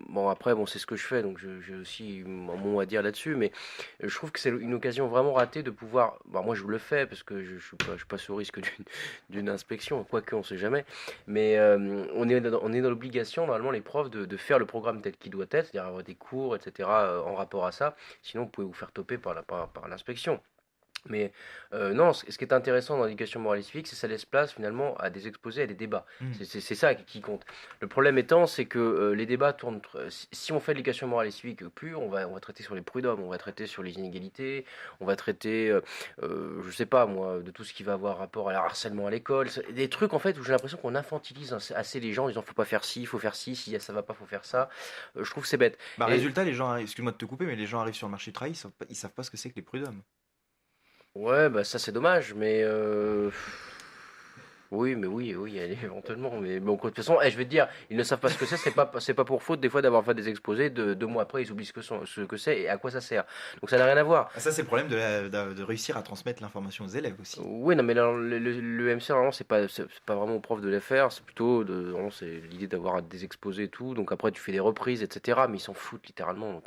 bon après, bon, c'est ce que je fais, donc j'ai aussi mon mot à dire là-dessus, mais je trouve que c'est une occasion vraiment ratée de pouvoir. Bon, moi, je le fais parce que je suis pas sous risque d'une inspection, quoique on sait jamais. Mais on est dans l'obligation, normalement, les profs, de faire le programme tel qu'il doit être, c'est-à-dire avoir des cours, etc., en rapport à ça. Sinon, vous pouvez vous faire toper par l'inspection. Mais non, ce qui est intéressant dans l'éducation morale et civique, c'est que ça laisse place finalement à des exposés, à des débats. Hmm. C'est ça qui compte. Le problème étant, c'est que les débats tournent. Si on fait de l'éducation morale et civique pure, on va traiter sur les prud'hommes, on va traiter sur les inégalités, on va traiter, je sais pas moi, de tout ce qui va avoir rapport à la harcèlement à l'école. Des trucs en fait où j'ai l'impression qu'on infantilise assez les gens en disant faut pas faire ci, il faut faire ci, si ça va pas, faut faire ça. Je trouve que c'est bête. Bah, Et résultat, les gens, excuse-moi de te couper, mais les gens arrivent sur le marché du travail, ils savent pas ce que c'est que les prud'hommes. ouais, bah ça c'est dommage, mais oui, mais oui, oui, éventuellement. Mais bon, de toute façon, je vais te dire, ils ne savent pas ce que c'est pas pour faute des fois d'avoir fait des exposés, 2 mois après, ils oublient ce que c'est et à quoi ça sert. Donc ça n'a rien à voir. Ah, ça, c'est le problème de réussir à transmettre l'information aux élèves aussi. Oui, non, mais le MC, vraiment, c'est pas vraiment au prof de les faire, c'est plutôt vraiment, c'est l'idée d'avoir des exposés et tout. Donc après, tu fais des reprises, etc. Mais ils s'en foutent littéralement.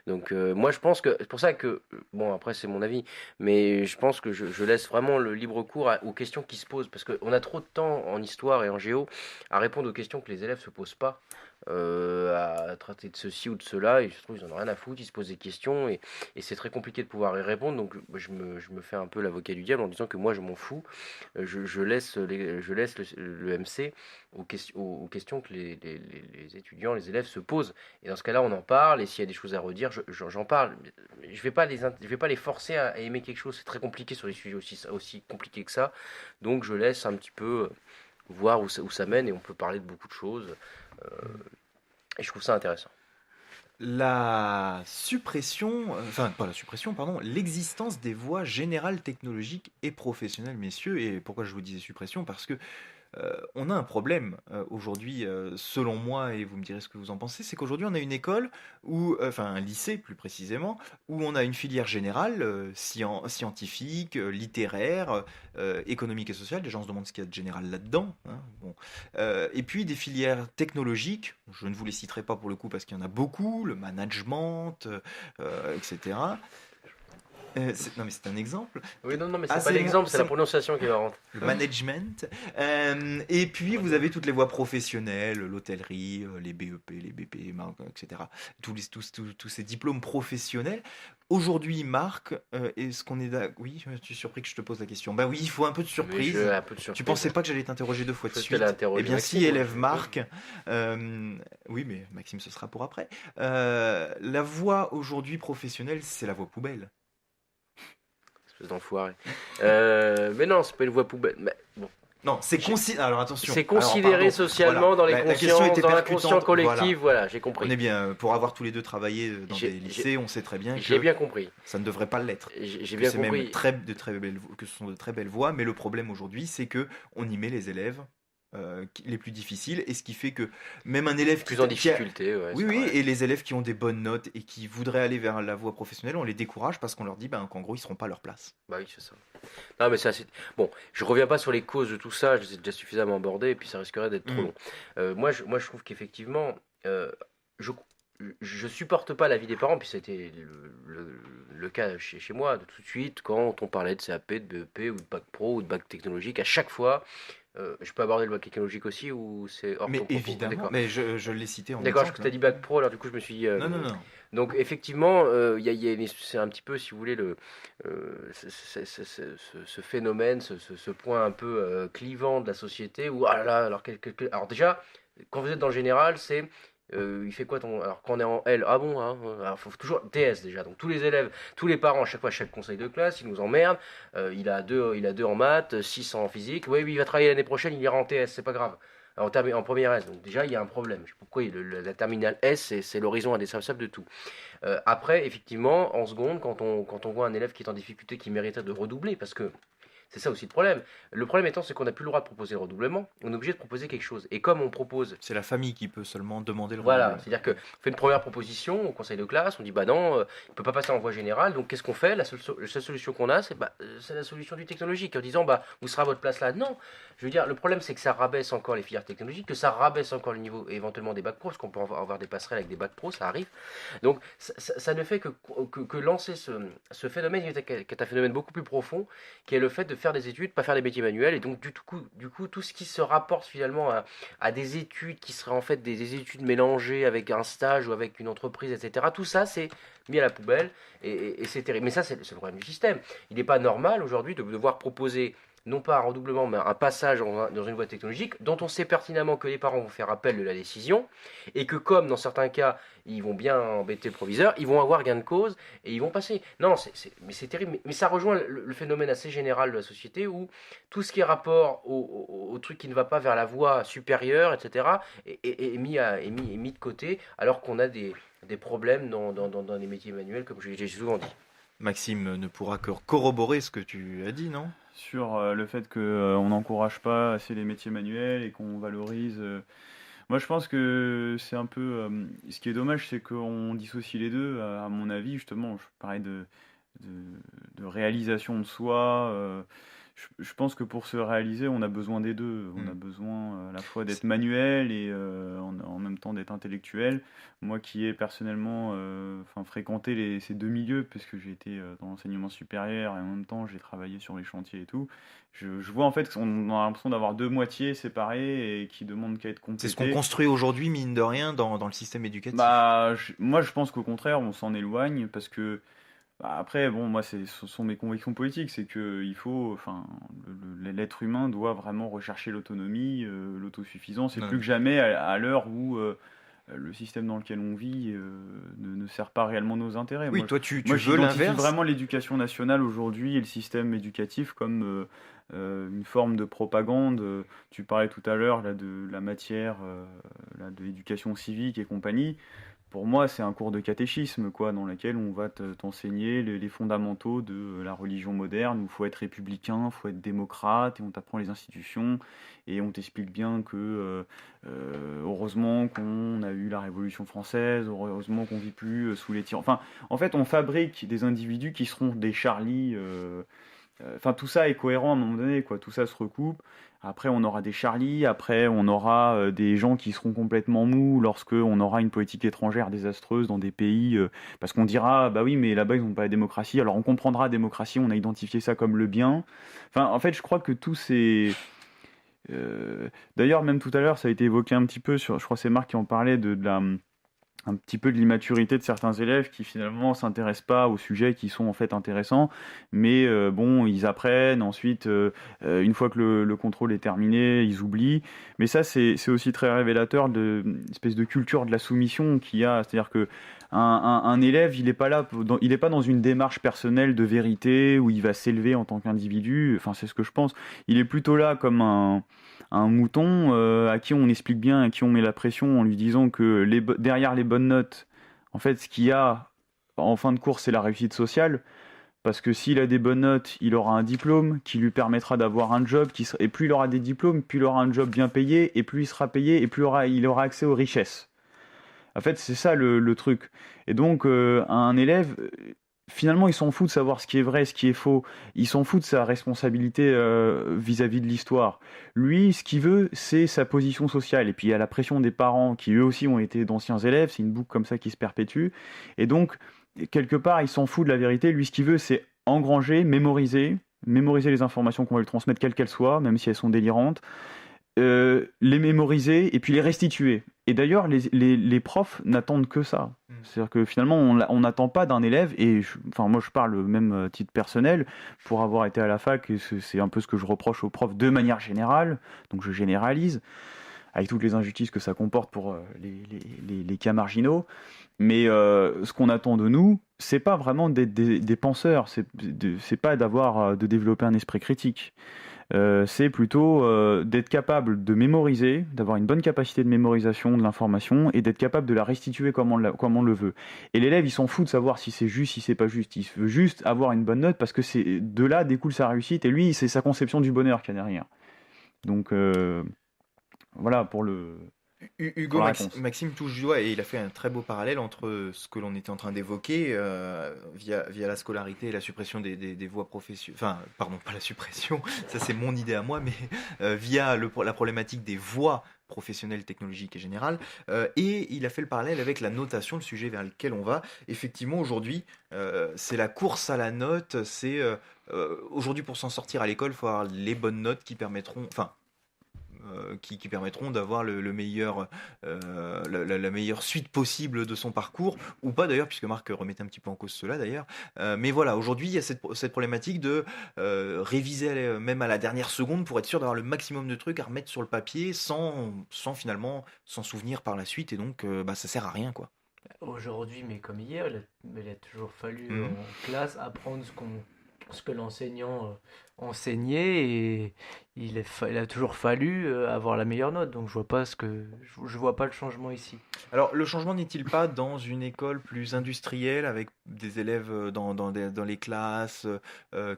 Donc moi, je pense que c'est pour ça que, bon, après, c'est mon avis, mais je pense que je laisse vraiment le libre cours aux questions qui se posent. Parce qu'on a trop de temps en histoire et en géo à répondre aux questions que les élèves se posent pas. À traiter de ceci ou de cela, et je trouve qu'ils en ont rien à foutre, ils se posent des questions et c'est très compliqué de pouvoir y répondre. Donc je me fais un peu l'avocat du diable en disant que moi je m'en fous. Je laisse le MC aux questions que les étudiants, les élèves se posent. Et dans ce cas-là, on en parle, et s'il y a des choses à redire, j'en parle. Mais je vais pas les forcer à aimer quelque chose, c'est très compliqué sur des sujets aussi compliqués que ça. Donc je laisse un petit peu voir où ça mène, et on peut parler de beaucoup de choses. Euh, et je trouve ça intéressant. La suppression, enfin pas la suppression, pardon, l'existence des voies générales technologiques et professionnelles, messieurs. Et pourquoi je vous disais suppression? Parce que on a un problème aujourd'hui, selon moi, et vous me direz ce que vous en pensez, c'est qu'aujourd'hui on a une école, enfin un lycée plus précisément, où on a une filière générale, scientifique, littéraire, économique et sociale. Les gens se demandent ce qu'il y a de général là-dedans, hein, bon. Et puis des filières technologiques, je ne vous les citerai pas pour le coup parce qu'il y en a beaucoup, le management, etc. Non mais c'est un exemple. Oui, non, non, mais Ah, c'est pas l'exemple, c'est la prononciation qui est marrante. le management. Et puis vous avez toutes les voies professionnelles, l'hôtellerie, les BEP, les BP, etc. Tous ces diplômes professionnels. Aujourd'hui, Marc, est-ce qu'on est d'accord? Oui, je suis surpris que je te pose la question. Bah oui, il faut un peu de Oui, surprise. un peu de Tu surprise. pensais pas que j'allais t'interroger 2 fois de Parce suite? qu'elle a interrogé Eh bien, Maxime, si, moi, élève je- Marc. Oui, mais Maxime, ce sera pour après. La voie aujourd'hui professionnelle, c'est la voie poubelle. Espèce d'enfoiré. Mais non, c'est pas une voie poubelle. Mais bon. Non, alors attention. C'est Alors, considéré pardon. socialement Voilà. dans les La question consciences, était dans percutante. l'inconscient collectif, Voilà. voilà, j'ai On compris. est bien, pour avoir tous les deux travaillé dans J'ai- des lycées, on sait très bien J'ai que bien compris. ça ne devrait pas l'être. J'ai Que bien c'est même compris. que ce sont de très belles voies, mais le problème aujourd'hui, c'est que on y met les élèves les plus difficiles, et ce qui fait que même un élève Plus en difficulté, ouais, oui, c'est oui, vrai. et les élèves qui ont des bonnes notes et qui voudraient aller vers la voie professionnelle, on les décourage parce qu'on leur dit qu'en gros, ils seront pas à leur place. Bah oui, c'est ça. Non, mais c'est assez. Bon, je reviens pas sur les causes de tout ça, je les ai déjà suffisamment abordées, et puis ça risquerait d'être trop Mm. long. Moi, je trouve qu'effectivement, je, je supporte pas l'avis des parents, puis c'était le cas chez moi, de tout de suite, quand on parlait de CAP, de BEP, ou de bac pro, ou de bac technologique, à chaque fois, Je peux aborder le bac technologique aussi ou c'est hors Mais ton propos? évidemment, D'accord. mais je l'ai cité en D'accord, exemple, tu as hein. dit bac pro, alors du coup je me suis dit. Non, non, non. Donc effectivement, c'est un petit peu, si vous voulez, ce phénomène, ce point un peu clivant de la société où, ah là là, alors déjà, quand vous êtes dans le général, il fait quoi ton. Alors quand on est en L, ah bon, hein, alors faut toujours TS déjà, donc tous les élèves, tous les parents, à chaque fois, chaque conseil de classe, ils nous emmerdent, il a 2 en maths, 6 en physique, oui, oui, il va travailler l'année prochaine, il ira en TS, c'est pas grave. En première S, donc déjà il y a un problème. Pourquoi la terminale S, c'est l'horizon indépassable de tout. Après, effectivement, en seconde, quand on voit un élève qui est en difficulté, qui mériterait de redoubler, parce que c'est ça aussi le problème. Le problème étant, c'est qu'on n'a plus le droit de proposer le redoublement, on est obligé de proposer quelque chose. Et comme on propose. C'est la famille qui peut seulement demander le Voilà, redoublement. c'est-à-dire qu'on fait une première proposition au conseil de classe, on dit bah non, il ne peut pas passer en voie générale, donc qu'est-ce qu'on fait? La seule solution qu'on a, c'est la solution du technologique, en disant bah vous serez à votre place là. Non, je veux dire, le problème c'est que ça rabaisse encore les filières technologiques, que ça rabaisse encore le niveau éventuellement des bacs pro, parce qu'on peut avoir des passerelles avec des bacs pro, ça arrive. Donc ça ne fait que lancer ce phénomène qui est un phénomène beaucoup plus profond, qui est le fait de faire des études, pas faire des métiers manuels, et donc du coup tout ce qui se rapporte finalement à des études qui seraient en fait des études mélangées avec un stage ou avec une entreprise, etc. Tout ça, c'est mis à la poubelle et c'est terrible. Mais ça, c'est le problème du système. Il n'est pas normal aujourd'hui de devoir proposer non pas un redoublement, mais un passage dans une voie technologique dont on sait pertinemment que les parents vont faire appel de la décision et que comme dans certains cas, ils vont bien embêter le proviseur, ils vont avoir gain de cause et ils vont passer. Non, mais c'est terrible. Mais ça rejoint le phénomène assez général de la société où tout ce qui est rapport au truc qui ne va pas vers la voie supérieure, etc., est mis de côté alors qu'on a des problèmes dans les métiers manuels, comme j'ai souvent dit. Maxime ne pourra que corroborer ce que tu as dit, non? Sur le fait qu'on n'encourage pas assez les métiers manuels et qu'on valorise. Moi, je pense que c'est un peu. Ce qui est dommage, c'est qu'on dissocie les deux. À mon avis, justement, je parlais de réalisation de soi. Je pense que pour se réaliser, on a besoin des deux. On a besoin à la fois d'être manuel et en même temps d'être intellectuel. Moi qui ai personnellement fréquenté ces deux milieux, puisque j'ai été dans l'enseignement supérieur et en même temps j'ai travaillé sur les chantiers et tout, je vois en fait qu'on a l'impression d'avoir deux moitiés séparées et qui demandent qu'à être complétées. C'est ce qu'on construit aujourd'hui, mine de rien, dans le système éducatif. Moi je pense qu'au contraire, on s'en éloigne parce que après, bon, moi, ce sont mes convictions politiques, c'est que l'être humain doit vraiment rechercher l'autonomie, l'autosuffisance, et plus que jamais à l'heure où le système dans lequel on vit ne sert pas réellement nos intérêts. Oui, moi, toi, tu moi, veux j'identifie l'inverse. vraiment l'éducation nationale aujourd'hui et le système éducatif comme une forme de propagande. Tu parlais tout à l'heure là, de la matière de l'éducation civique et compagnie. Pour moi, c'est un cours de catéchisme, quoi, dans lequel on va t'enseigner les fondamentaux de la religion moderne, où il faut être républicain, il faut être démocrate, et on t'apprend les institutions, et on t'explique bien que, heureusement qu'on a eu la Révolution française, heureusement qu'on ne vit plus sous les tirs. Enfin, en fait, on fabrique des individus qui seront des Charlie. Tout ça est cohérent à un moment donné, quoi. Tout ça se recoupe. Après, on aura des Charlie. Après, on aura des gens qui seront complètement mous lorsque on aura une politique étrangère désastreuse dans des pays. Parce qu'on dira, bah oui, mais là-bas, ils n'ont pas la démocratie. Alors, on comprendra la démocratie. On a identifié ça comme le bien. Enfin, en fait, je crois que tout c'est. D'ailleurs, même tout à l'heure, ça a été évoqué un petit peu. Je crois que c'est Marc qui en parlait un petit peu de l'immaturité de certains élèves qui finalement s'intéressent pas aux sujets qui sont en fait intéressants, mais ils apprennent, ensuite une fois que le contrôle est terminé, ils oublient. Mais ça c'est aussi très révélateur de une espèce de culture de la soumission qu'il y a, c'est-à-dire que un élève, il est pas dans une démarche personnelle de vérité où il va s'élever en tant qu'individu, enfin c'est ce que je pense. Il est plutôt là comme un mouton à qui on explique bien, à qui on met la pression en lui disant que derrière les bonnes notes, en fait, ce qu'il y a en fin de course, c'est la réussite sociale. Parce que s'il a des bonnes notes, il aura un diplôme qui lui permettra d'avoir un job. Et plus il aura des diplômes, plus il aura un job bien payé, et plus il sera payé, et plus il aura accès aux richesses. En fait, c'est ça le truc. Et donc, un élève, finalement, il s'en fout de savoir ce qui est vrai, ce qui est faux. Il s'en fout de sa responsabilité vis-à-vis de l'histoire. Lui, ce qu'il veut, c'est sa position sociale. Et puis, il y a la pression des parents qui, eux aussi, ont été d'anciens élèves. C'est une boucle comme ça qui se perpétue. Et donc, quelque part, il s'en fout de la vérité. Lui, ce qu'il veut, c'est engranger, mémoriser, mémoriser les informations qu'on va lui transmettre, quelles qu'elles soient, même si elles sont délirantes, les mémoriser et puis les restituer. Et d'ailleurs, les profs n'attendent que ça. C'est-à-dire que finalement, on n'attend pas d'un élève, et enfin, moi je parle même titre personnel, pour avoir été à la fac, et c'est un peu ce que je reproche aux profs de manière générale, donc je généralise, avec toutes les injustices que ça comporte pour les cas marginaux. Mais ce qu'on attend de nous, c'est pas vraiment d'être des penseurs, c'est pas de développer un esprit critique. C'est plutôt d'être capable de mémoriser, d'avoir une bonne capacité de mémorisation de l'information et d'être capable de la restituer comme on le veut. Et l'élève, il s'en fout de savoir si c'est juste, si c'est pas juste. Il veut juste avoir une bonne note parce que de là découle sa réussite, et lui, c'est sa conception du bonheur qu'il y a derrière. Donc voilà pour Hugo, la réponse. Maxime touche du doigt et il a fait un très beau parallèle entre ce que l'on était en train d'évoquer via la scolarité et la suppression des voies professionnelles. Enfin, pardon, pas la suppression, ça c'est mon idée à moi, mais via la problématique des voies professionnelles, technologiques et générales. Et il a fait le parallèle avec la notation, le sujet vers lequel on va. Effectivement, aujourd'hui, c'est la course à la note. Aujourd'hui, pour s'en sortir à l'école, il faut avoir les bonnes notes qui permettront. Enfin, qui permettront d'avoir le meilleur, la meilleure suite possible de son parcours, ou pas d'ailleurs, puisque Marc remettait un petit peu en cause cela d'ailleurs. Mais voilà, aujourd'hui, il y a cette problématique de réviser même à la dernière seconde pour être sûr d'avoir le maximum de trucs à remettre sur le papier sans finalement s'en souvenir par la suite, et donc ça sert à rien, quoi. Aujourd'hui, mais comme hier, il a toujours fallu Mhm. en classe apprendre ce que l'enseignant enseignait, et il a toujours fallu avoir la meilleure note. Donc je vois pas le changement ici. Alors, le changement n'est-il pas dans une école plus industrielle, avec des élèves dans les classes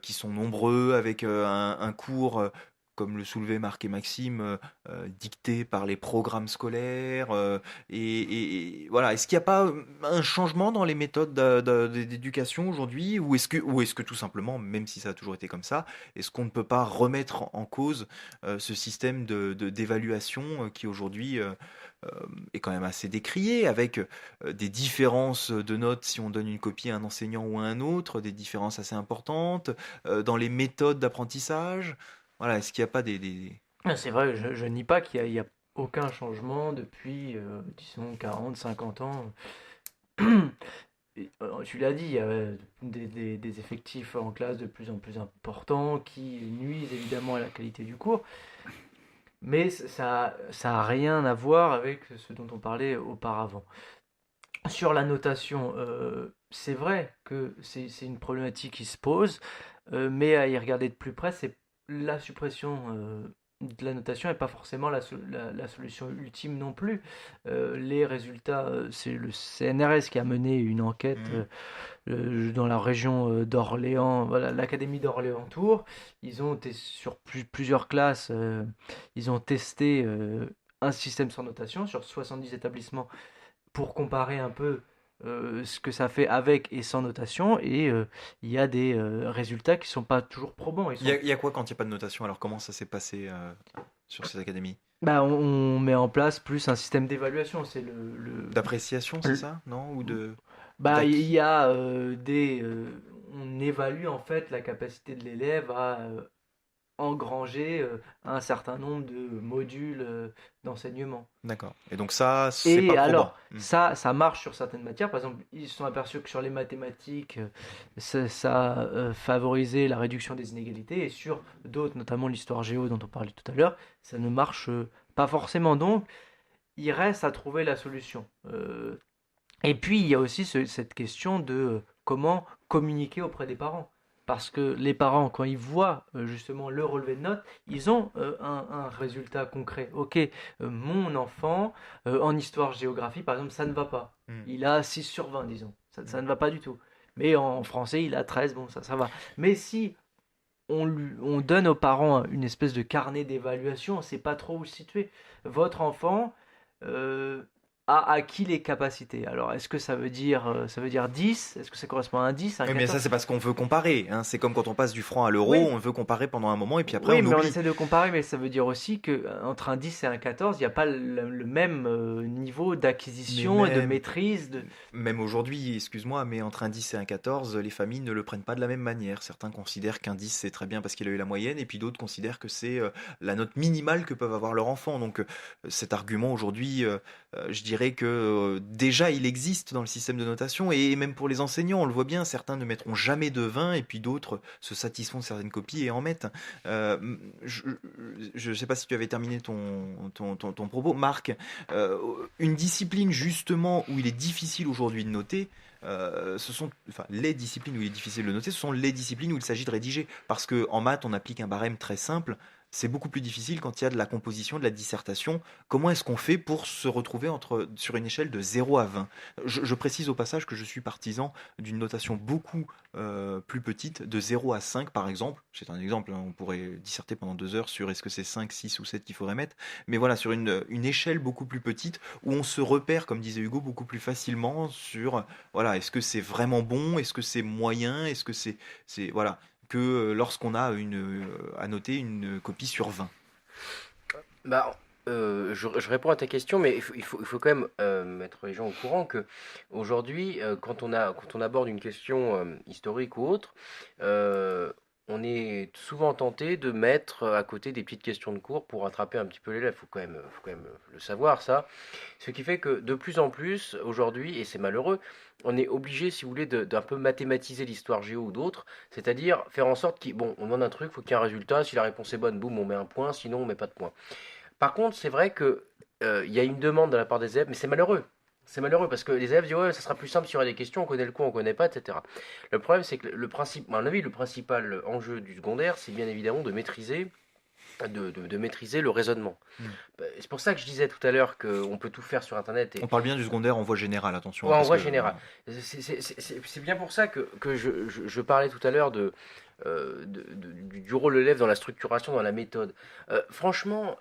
qui sont nombreux, avec un cours, comme le soulevaient Marc et Maxime, dicté par les programmes scolaires et voilà. Est-ce qu'il n'y a pas un changement dans les méthodes d'éducation aujourd'hui, ou est-ce que tout simplement, même si ça a toujours été comme ça, est-ce qu'on ne peut pas remettre en cause ce système d'évaluation qui aujourd'hui euh, est quand même assez décrié, avec des différences de notes si on donne une copie à un enseignant ou à un autre, des différences assez importantes dans les méthodes d'apprentissage. Voilà, est-ce qu'il n'y a pas C'est vrai, je nie pas il y a aucun changement depuis, disons, 40, 50 ans. Tu l'as dit, il y a des effectifs en classe de plus en plus importants qui nuisent évidemment à la qualité du cours, mais ça a rien à voir avec ce dont on parlait auparavant. Sur la notation, c'est vrai que c'est une problématique qui se pose, mais à y regarder de plus près, c'est la suppression de la notation n'est pas forcément la solution ultime non plus. Les résultats, c'est le CNRS qui a mené une enquête Mhm. dans la région d'Orléans, voilà, l'Académie d'Orléans-Tours. Ils ont sur plusieurs classes, ils ont testé un système sans notation sur 70 établissements pour comparer un peu ce que ça fait avec et sans notation, et il y a des résultats qui sont pas toujours probants. Il y a quoi quand il n'y a pas de notation? Alors comment ça s'est passé sur ces académies? Bah, on met en place plus un système d'évaluation, c'est D'appréciation, c'est le- ça? Non? Ou bah, il y d'acquis? a on évalue en fait la capacité de l'élève à engranger un certain nombre de modules d'enseignement. D'accord. Et donc ça, c'est pas Et probant. alors, ça marche sur certaines matières. Par exemple, ils se sont aperçus que sur les mathématiques, ça favorisait la réduction des inégalités. Et sur d'autres, notamment l'histoire géo dont on parlait tout à l'heure, ça ne marche pas forcément. Donc, il reste à trouver la solution. Et puis, il y a aussi cette question de comment communiquer auprès des parents. Parce que les parents, quand ils voient justement le relevé de notes, ils ont un résultat concret. Ok, mon enfant, en histoire-géographie, par exemple, ça ne va pas. Hmm. Il a 6 sur 20, disons. Ça Hmm. ne va pas du tout. Mais en français, il a 13, bon, ça va. Mais si on donne aux parents une espèce de carnet d'évaluation, on ne sait pas trop où se situer. Votre enfant, euh, a acquis les capacités. Alors, est-ce que ça veut dire 10? Est-ce que ça correspond à un 10, à un Oui, mais ça, 14? c'est parce qu'on veut comparer, hein. C'est comme quand on passe du franc à l'euro, Oui, on veut comparer pendant un moment et puis après oui, on mais on oublie. essaie de comparer, mais ça veut dire aussi que entre un 10 et un 14, il n'y a pas le même niveau Mais d'acquisition et de même, maîtrise même aujourd'hui, excuse-moi, mais entre un 10 et un 14, les familles ne le prennent pas de la même manière. Certains considèrent qu'un 10 c'est très bien parce qu'il a eu la moyenne, et puis d'autres considèrent que c'est la note minimale que peuvent avoir leurs enfants. Donc cet argument aujourd'hui, je dirais que déjà il existe dans le système de notation, et même pour les enseignants, on le voit bien, certains ne mettront jamais de 20 et puis d'autres se satisfont de certaines copies et en mettent. Euh, je ne sais pas si tu avais terminé ton propos, Marc. Euh, une discipline justement où il est difficile aujourd'hui de noter, enfin, les disciplines où il est difficile de noter, ce sont les disciplines où il s'agit de rédiger. Parce que en maths, on applique un barème très simple. C'est beaucoup plus difficile quand il y a de la composition, de la dissertation. Comment est-ce qu'on fait pour se retrouver sur une échelle de 0 à 20? Je précise au passage que je suis partisan d'une notation beaucoup plus petite, de 0 à 5 par exemple. C'est un exemple, hein, on pourrait disserter pendant 2 heures sur est-ce que c'est 5, 6 ou 7 qu'il faudrait mettre. Mais voilà, sur une échelle beaucoup plus petite, où on se repère, comme disait Hugo, beaucoup plus facilement sur, voilà, est-ce que c'est vraiment bon, est-ce que c'est moyen, est-ce que voilà, que lorsqu'on a à noter une copie sur 20. Bah, je réponds à ta question, mais il faut quand même mettre les gens au courant que aujourd'hui, quand on aborde une question historique ou autre, euh, on est souvent tenté de mettre à côté des petites questions de cours pour rattraper un petit peu l'élève. Faut quand même le savoir, ça. Ce qui fait que de plus en plus, aujourd'hui, et c'est malheureux, on est obligé, si vous voulez, d'un peu mathématiser l'histoire géo ou d'autres, c'est-à-dire faire en sorte bon, on demande un truc, faut qu'il y ait un résultat, si la réponse est bonne, boum, on met un point, sinon on met pas de point. Par contre, c'est vrai que il y a une demande de la part des élèves, mais c'est malheureux. C'est malheureux parce que les élèves disent ouais, ça sera plus simple s'il y aura des questions, on connaît le cours, on connaît pas, etc. Le problème, c'est que à mon avis, le principal enjeu du secondaire, c'est bien évidemment de maîtriser, de maîtriser le raisonnement. Mm. C'est pour ça que je disais tout à l'heure qu'on peut tout faire sur Internet On parle bien du secondaire en voie générale, attention, ouais, en parce voie que générale. C'est bien pour ça que je parlais tout à l'heure du rôle de l'élève dans la structuration, dans la méthode. Franchement,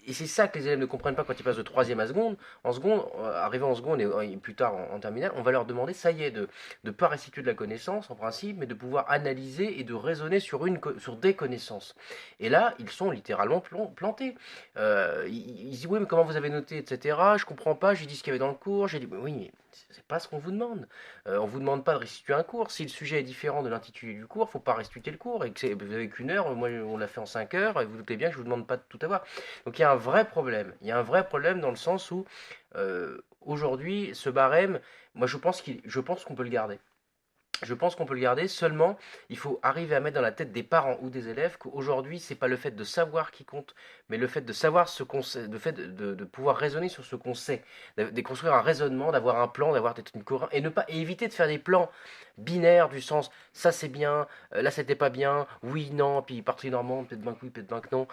et c'est ça que les élèves ne comprennent pas quand ils passent de troisième à seconde. En seconde, arrivé en seconde et plus tard en terminale, on va leur demander, ça y est, de ne pas restituer de la connaissance en principe, mais de pouvoir analyser et de raisonner sur des connaissances. Et là, ils sont littéralement plantés. Ils disent oui, mais comment vous avez noté, etc. Je comprends pas, j'ai dit ce qu'il y avait dans le cours. J'ai dit oui, mais c'est pas ce qu'on vous demande. On vous demande pas de restituer un cours. Si le sujet est différent de l'intitulé du cours, faut pas restituer le cours. Et que vous avez qu'une heure, moi on l'a fait en 5 heures, et vous doutez bien que je vous demande pas de tout avoir. Donc il y a un vrai problème. Il y a un vrai problème dans le sens où aujourd'hui, ce barème, moi je pense qu'on peut le garder. Je pense qu'on peut le garder, seulement il faut arriver à mettre dans la tête des parents ou des élèves qu'aujourd'hui, c'est pas le fait de savoir qui compte, mais le fait de savoir ce qu'on sait, le fait de pouvoir raisonner sur ce qu'on sait, de construire un raisonnement, d'avoir un plan, d'avoir peut-être une cohérence, et éviter de faire des plans binaires du sens ça c'est bien, là c'était pas bien, oui, non, puis partie normande, peut-être bien que oui, peut-être bien que non,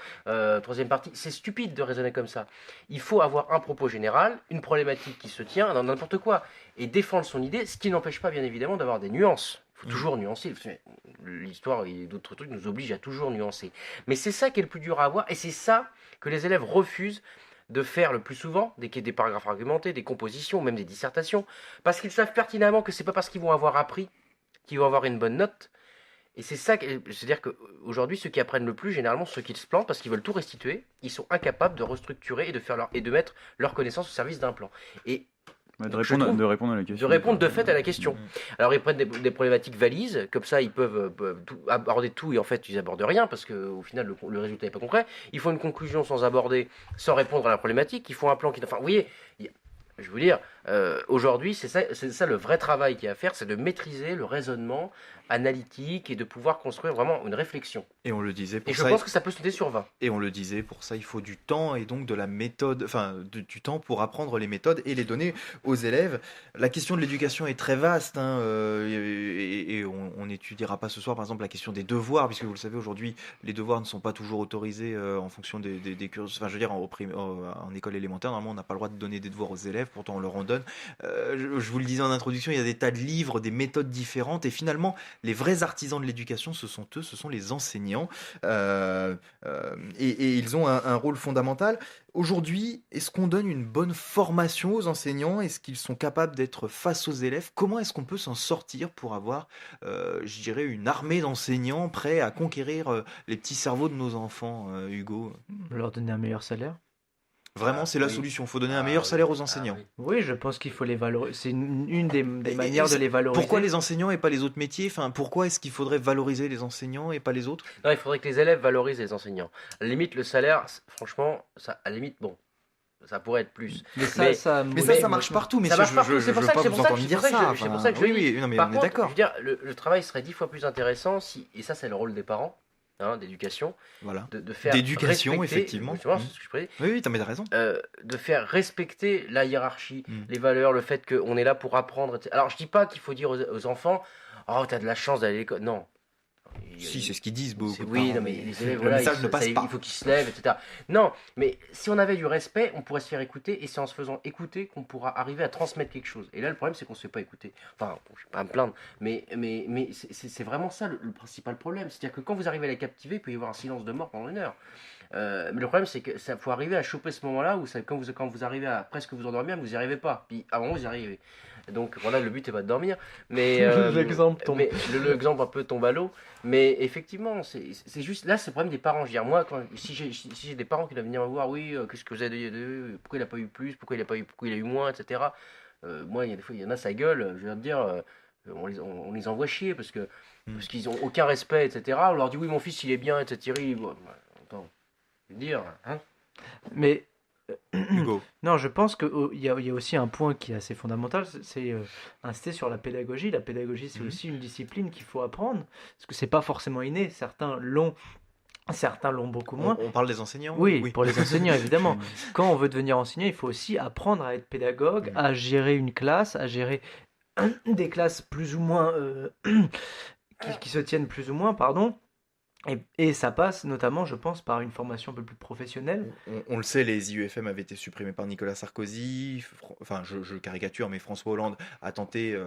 troisième partie, c'est stupide de raisonner comme ça. Il faut avoir un propos général, une problématique qui se tient dans n'importe quoi et défendre son idée, ce qui n'empêche pas bien évidemment d'avoir des nuances. Il faut toujours nuancer. L'histoire et d'autres trucs nous obligent à toujours nuancer. Mais c'est ça qui est le plus dur à avoir et c'est ça que les élèves refusent de faire le plus souvent, des paragraphes argumentés, des compositions, même des dissertations, parce qu'ils savent pertinemment que c'est pas parce qu'ils vont avoir appris qu'ils vont avoir une bonne note. Et c'est ça, c'est-à-dire qu'aujourd'hui, ceux qui apprennent le plus, généralement, ceux qui se plantent parce qu'ils veulent tout restituer, ils sont incapables de restructurer et de mettre leurs connaissances au service d'un plan. Et De je trouve répondre à la de question. répondre de fait à la question. Alors ils prennent des problématiques valises, comme ça ils peuvent aborder tout et en fait ils abordent rien parce qu'au final le résultat n'est pas concret. Ils font une conclusion sans répondre à la problématique. Ils font un plan qui, enfin, vous voyez, je veux dire, aujourd'hui c'est ça le vrai travail qu'il y a à faire, c'est de maîtriser le raisonnement analytique et de pouvoir construire vraiment une réflexion. Et on le disait Et pour je ça. pense que ça peut se noter sur 20. Et on le disait, pour ça, il faut du temps et donc de la méthode, enfin, du temps pour apprendre les méthodes et les donner aux élèves. La question de l'éducation est très vaste, hein, et on n'étudiera pas ce soir, par exemple, la question des devoirs, puisque vous le savez, aujourd'hui, les devoirs ne sont pas toujours autorisés en fonction des cursus. Enfin, je veux dire, en école élémentaire, normalement, on n'a pas le droit de donner des devoirs aux élèves, pourtant on leur en donne. Je vous le disais en introduction, il y a des tas de livres, des méthodes différentes, et finalement, les vrais artisans de l'éducation, ce sont eux, ce sont les enseignants. Euh, et ils ont un rôle fondamental. Aujourd'hui, est-ce qu'on donne une bonne formation aux enseignants? Est-ce qu'ils sont capables d'être face aux élèves? Comment est-ce qu'on peut s'en sortir pour avoir, je dirais, une armée d'enseignants prêts à conquérir les petits cerveaux de nos enfants, Hugo? Leur donner un meilleur salaire. Vraiment, c'est la Oui. solution. Il faut donner un meilleur salaire aux enseignants. oui. Oui, je pense qu'il faut les valoriser. C'est une des Et manières de les valoriser. pourquoi les enseignants et pas les autres métiers? Enfin, pourquoi est-ce qu'il faudrait valoriser les enseignants et pas les autres? Non, il faudrait que les élèves valorisent les enseignants. À la limite, le salaire, franchement, ça, à la limite, bon, ça pourrait être plus. Mais Mais- ça, Mais ça marche partout, mais Ça marche partout, je c'est pour veux ça que pas c'est vous pour ça que entendre c'est dire pour ça que ça. je- c'est pour ça que je oui, dis. oui, non, mais Par on est contre, je d'accord. veux dire, le travail serait 10 fois plus intéressant si, et ça c'est le rôle des parents, d'éducation, Voilà. de faire D'éducation, respecter- effectivement. Tu vois, Mm. c'est ce que je prédis. Oui, oui, mais t'as raison. De faire respecter la hiérarchie, Mm. les valeurs, le fait qu'on est là pour apprendre. etc. Alors je dis pas qu'il faut dire aux enfants, oh t'as de la chance d'aller à l'école. Non. Si, c'est ce qu'ils disent beaucoup. de Oui, parents, non, mais les élèves, le voilà, message ne passe pas. il faut qu'ils se lèvent, etc. Non, mais si on avait du respect, on pourrait se faire écouter, et c'est en se faisant écouter qu'on pourra arriver à transmettre quelque chose. Et là, le problème, c'est qu'on se fait pas écouter. Enfin, bon, je vais pas me plaindre, mais c'est vraiment ça le principal problème. C'est-à-dire que quand vous arrivez à les captiver, il peut y avoir un silence de mort pendant 1 heure. Mais le problème, c'est que ça faut arriver à choper ce moment-là où quand vous arrivez à presque vous endormir, vous n'y arrivez pas. Puis à un moment, vous y arrivez. Donc voilà, le but n'est pas de dormir. Mais L'exemple tombe. mais l'exemple un peu tombe à l'eau. Mais effectivement, c'est juste là, c'est le problème des parents. Je veux dire, moi, si j'ai des parents qui doivent venir me voir, oui, qu'est-ce que vous avez pourquoi il n'a pas eu plus, pourquoi il a eu moins, etc. Moi, il y a des fois, il y en a sa gueule. Je veux dire, on les envoie chier parce qu'ils ont aucun respect, etc. On leur dit oui, mon fils, il est bien, etc. Bon, attends, je veux dire, hein. Mais Hugo. non, je pense qu'il y a aussi un point qui est assez fondamental, c'est insister sur la pédagogie. La pédagogie, c'est Mhm. aussi une discipline qu'il faut apprendre, parce que c'est pas forcément inné. Certains l'ont beaucoup moins. On parle des enseignants? Oui, pour les enseignants, évidemment. Je- Quand on veut devenir enseignant, il faut aussi apprendre à être pédagogue, Mhm. à gérer une classe, à gérer des classes plus ou moins qui se tiennent plus ou moins, pardon. Et ça passe notamment, je pense, par une formation un peu plus professionnelle. On le sait, les IUFM avaient été supprimés par Nicolas Sarkozy. Enfin, je caricature, mais François Hollande a tenté,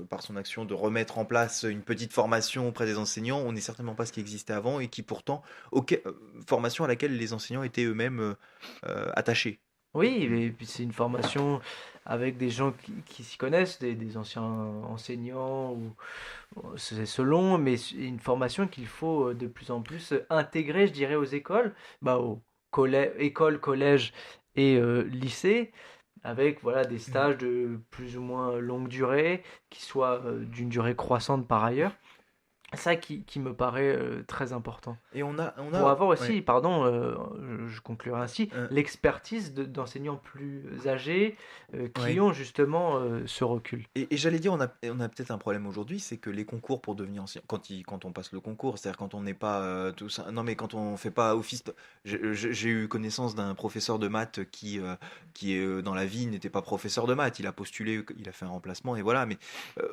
par son action, de remettre en place une petite formation auprès des enseignants. On n'est certainement pas ce qui existait avant et qui pourtant, formation à laquelle les enseignants étaient eux-mêmes attachés. Oui, et puis c'est une formation avec des gens qui s'y connaissent, des anciens enseignants, ou c'est selon, mais c'est une formation qu'il faut de plus en plus intégrer, je dirais, aux écoles, aux écoles, collèges et lycées, avec voilà, des stages de plus ou moins longue durée, qui soient d'une durée croissante par ailleurs. Ça qui me paraît très important. Et on a Pour avoir aussi, ouais. pardon, je conclurai ainsi, Euh. l'expertise d'enseignants plus âgés qui Ouais. ont justement ce recul. Et j'allais dire, on a peut-être un problème aujourd'hui, c'est que les concours pour devenir enseignant, quand on passe le concours, c'est-à-dire quand on n'est pas non mais quand on fait pas office, j'ai eu connaissance d'un professeur de maths qui dans la vie n'était pas professeur de maths, il a postulé, il a fait un remplacement et voilà. Mais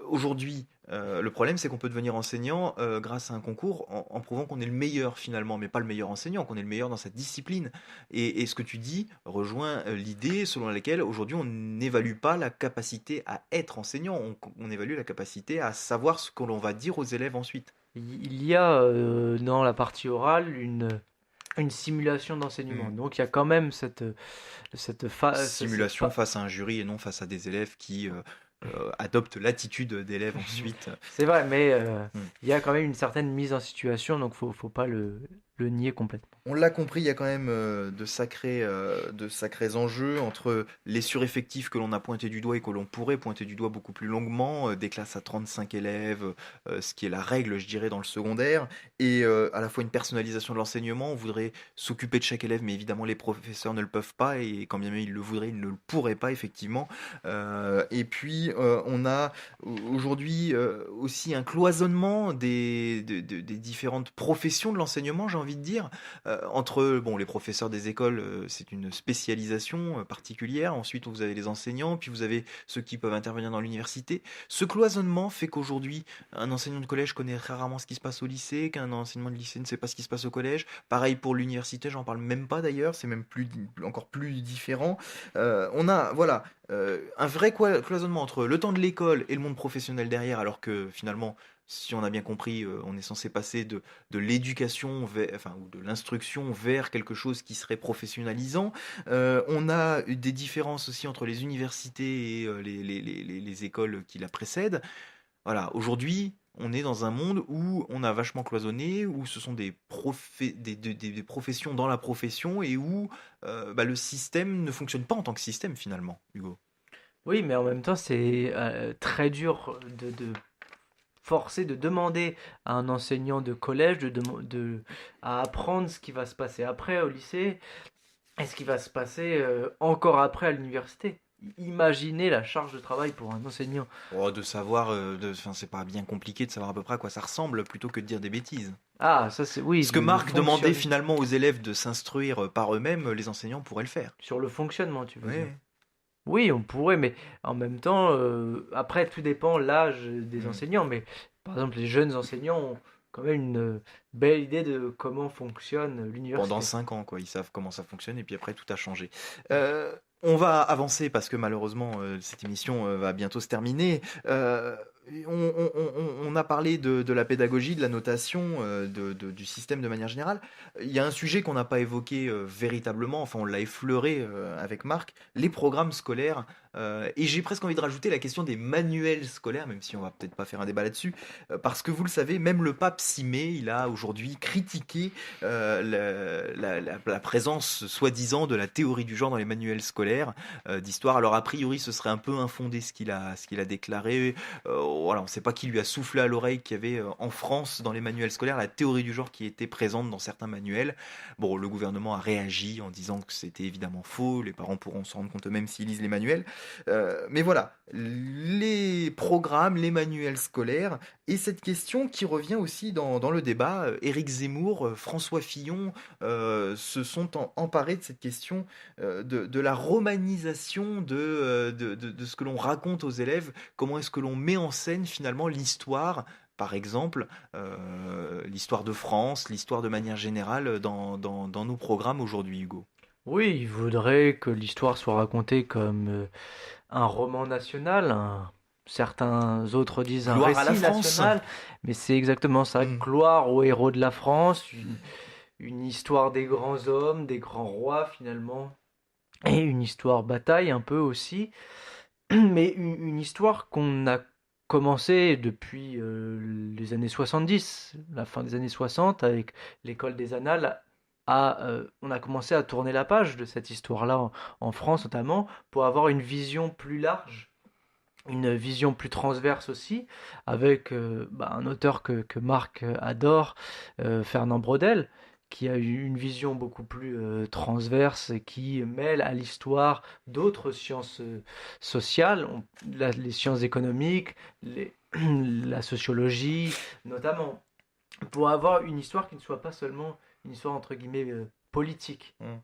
aujourd'hui, le problème c'est qu'on peut devenir enseignant grâce à un concours en prouvant qu'on est le meilleur finalement, mais pas le meilleur enseignant, qu'on est le meilleur dans sa discipline. Et ce que tu dis rejoint l'idée selon laquelle aujourd'hui on n'évalue pas la capacité à être enseignant, on évalue la capacité à savoir ce que l'on va dire aux élèves ensuite. Il y a dans la partie orale une simulation d'enseignement. Donc il y a quand même cette Simulation face à un jury et non face à des élèves qui adoptent l'attitude d'élèves ensuite. C'est vrai, mais il y a quand même une certaine mise en situation, donc faut pas le nier complètement. On l'a compris, il y a quand même de sacrés enjeux entre les sureffectifs que l'on a pointés du doigt et que l'on pourrait pointer du doigt beaucoup plus longuement, des classes à 35 élèves, ce qui est la règle, je dirais, dans le secondaire, et à la fois une personnalisation de l'enseignement. On voudrait s'occuper de chaque élève, mais évidemment les professeurs ne le peuvent pas, et quand bien même ils le voudraient, ils ne le pourraient pas, effectivement. Et puis on a aujourd'hui aussi un cloisonnement des différentes professions de l'enseignement, j'ai envie de dire. Entre les professeurs des écoles, c'est une spécialisation particulière. Ensuite, vous avez les enseignants, puis vous avez ceux qui peuvent intervenir dans l'université. Ce cloisonnement fait qu'aujourd'hui, un enseignant de collège connaît très rarement ce qui se passe au lycée, qu'un enseignant de lycée ne sait pas ce qui se passe au collège. Pareil pour l'université, j'en parle même pas d'ailleurs, c'est même encore plus différent. On a un vrai cloisonnement entre le temps de l'école et le monde professionnel derrière, alors que finalement, si on a bien compris, on est censé passer de l'éducation ou de l'instruction vers quelque chose qui serait professionnalisant. On a eu des différences aussi entre les universités et les écoles qui la précèdent. Voilà, aujourd'hui, on est dans un monde où on a vachement cloisonné, où ce sont des professions dans la profession et où le système ne fonctionne pas en tant que système finalement, Hugo. Oui, mais en même temps, c'est très dur de forcer, de demander à un enseignant de collège à apprendre ce qui va se passer après au lycée et ce qui va se passer encore après à l'université. Imaginez la charge de travail pour un enseignant. Oh, de savoir, c'est pas bien compliqué de savoir à peu près à quoi ça ressemble plutôt que de dire des bêtises. Ah, ça c'est oui, Ce que le Marc demandait fonctionne finalement aux élèves de s'instruire par eux-mêmes, les enseignants pourraient le faire. sur le fonctionnement, tu veux dire. Ouais. Oui, on pourrait, mais en même temps, après, tout dépend l'âge des Mm. enseignants. Mais par exemple, les jeunes enseignants ont quand même une belle idée de comment fonctionne Pendant l'université. 5 ans, quoi. Ils savent comment ça fonctionne et puis après tout a changé. On va avancer parce que malheureusement cette émission va bientôt se terminer. On a parlé de la pédagogie, de la notation, du système de manière générale. Il y a un sujet qu'on n'a pas évoqué véritablement, enfin on l'a effleuré avec Marc, les programmes scolaires. Et j'ai presque envie de rajouter la question des manuels scolaires, même si on va peut-être pas faire un débat là-dessus, parce que vous le savez, même le pape s'y met, il a aujourd'hui critiqué la présence soi-disant de la théorie du genre dans les manuels scolaires d'histoire. Alors a priori ce serait un peu infondé ce qu'il a déclaré. Voilà, on ne sait pas qui lui a soufflé à l'oreille qu'il y avait en France dans les manuels scolaires la théorie du genre qui était présente dans certains manuels. Bon, le gouvernement a réagi en disant que c'était évidemment faux, les parents pourront s'en rendre compte eux-mêmes s'ils lisent les manuels. Mais voilà, les programmes, les manuels scolaires, et cette question qui revient aussi dans le débat, Éric Zemmour, François Fillon se sont emparés de cette question de la romanisation de ce que l'on raconte aux élèves, comment est-ce que l'on met en scène finalement l'histoire, par exemple, l'histoire de France, l'histoire de manière générale dans nos programmes aujourd'hui, Hugo. Oui, il voudrait que l'histoire soit racontée comme un roman national. Certains autres disent un Gloire à la récit France. national, mais c'est exactement ça. Mm. Gloire aux héros de la France, une histoire des grands hommes, des grands rois finalement, et une histoire bataille un peu aussi. Mais une histoire qu'on a commencé depuis les années 70, la fin des années 60, avec l'école des Annales. On a commencé à tourner la page de cette histoire-là en France notamment, pour avoir une vision plus large, une vision plus transverse aussi, avec un auteur que Marc adore, Fernand Braudel, qui a eu une vision beaucoup plus transverse et qui mêle à l'histoire d'autres sciences sociales, les sciences économiques, la sociologie notamment, pour avoir une histoire qui ne soit pas seulement une histoire entre guillemets politique, Mm.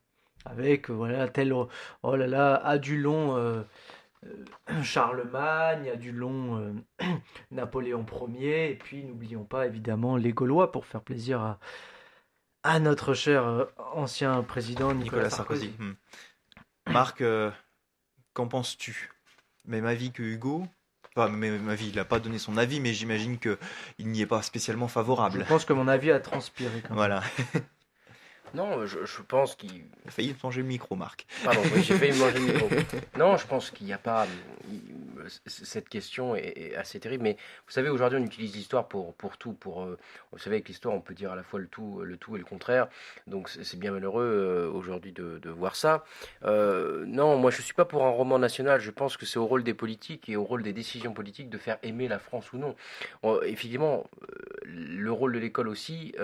avec voilà tel oh là là Adulon Charlemagne, Adulon Napoléon Ier, et puis n'oublions pas évidemment les Gaulois pour faire plaisir à notre cher ancien président Nicolas Nicolas Sarkozy. Sarkozy. Marc, qu'en penses-tu? Même avis que Hugo? Enfin, même avis, il n'a pas donné son avis, mais j'imagine qu'il n'y est pas spécialement Je favorable. pense que mon avis a transpiré quand même. Voilà. Non, je pense qu'il. Il a failli manger le micro, Marc. Pardon, oui, j'ai failli me manger le micro. Non, je pense qu'il n'y a pas. Cette question est assez terrible, mais vous savez, aujourd'hui, on utilise l'histoire pour tout. Vous savez, avec l'histoire, on peut dire à la fois le tout et le contraire. Donc, c'est bien malheureux aujourd'hui de voir ça. Non, moi, je ne suis pas pour un roman national. Je pense que c'est au rôle des politiques et au rôle des décisions politiques de faire aimer la France ou non. Effectivement, le rôle de l'école aussi,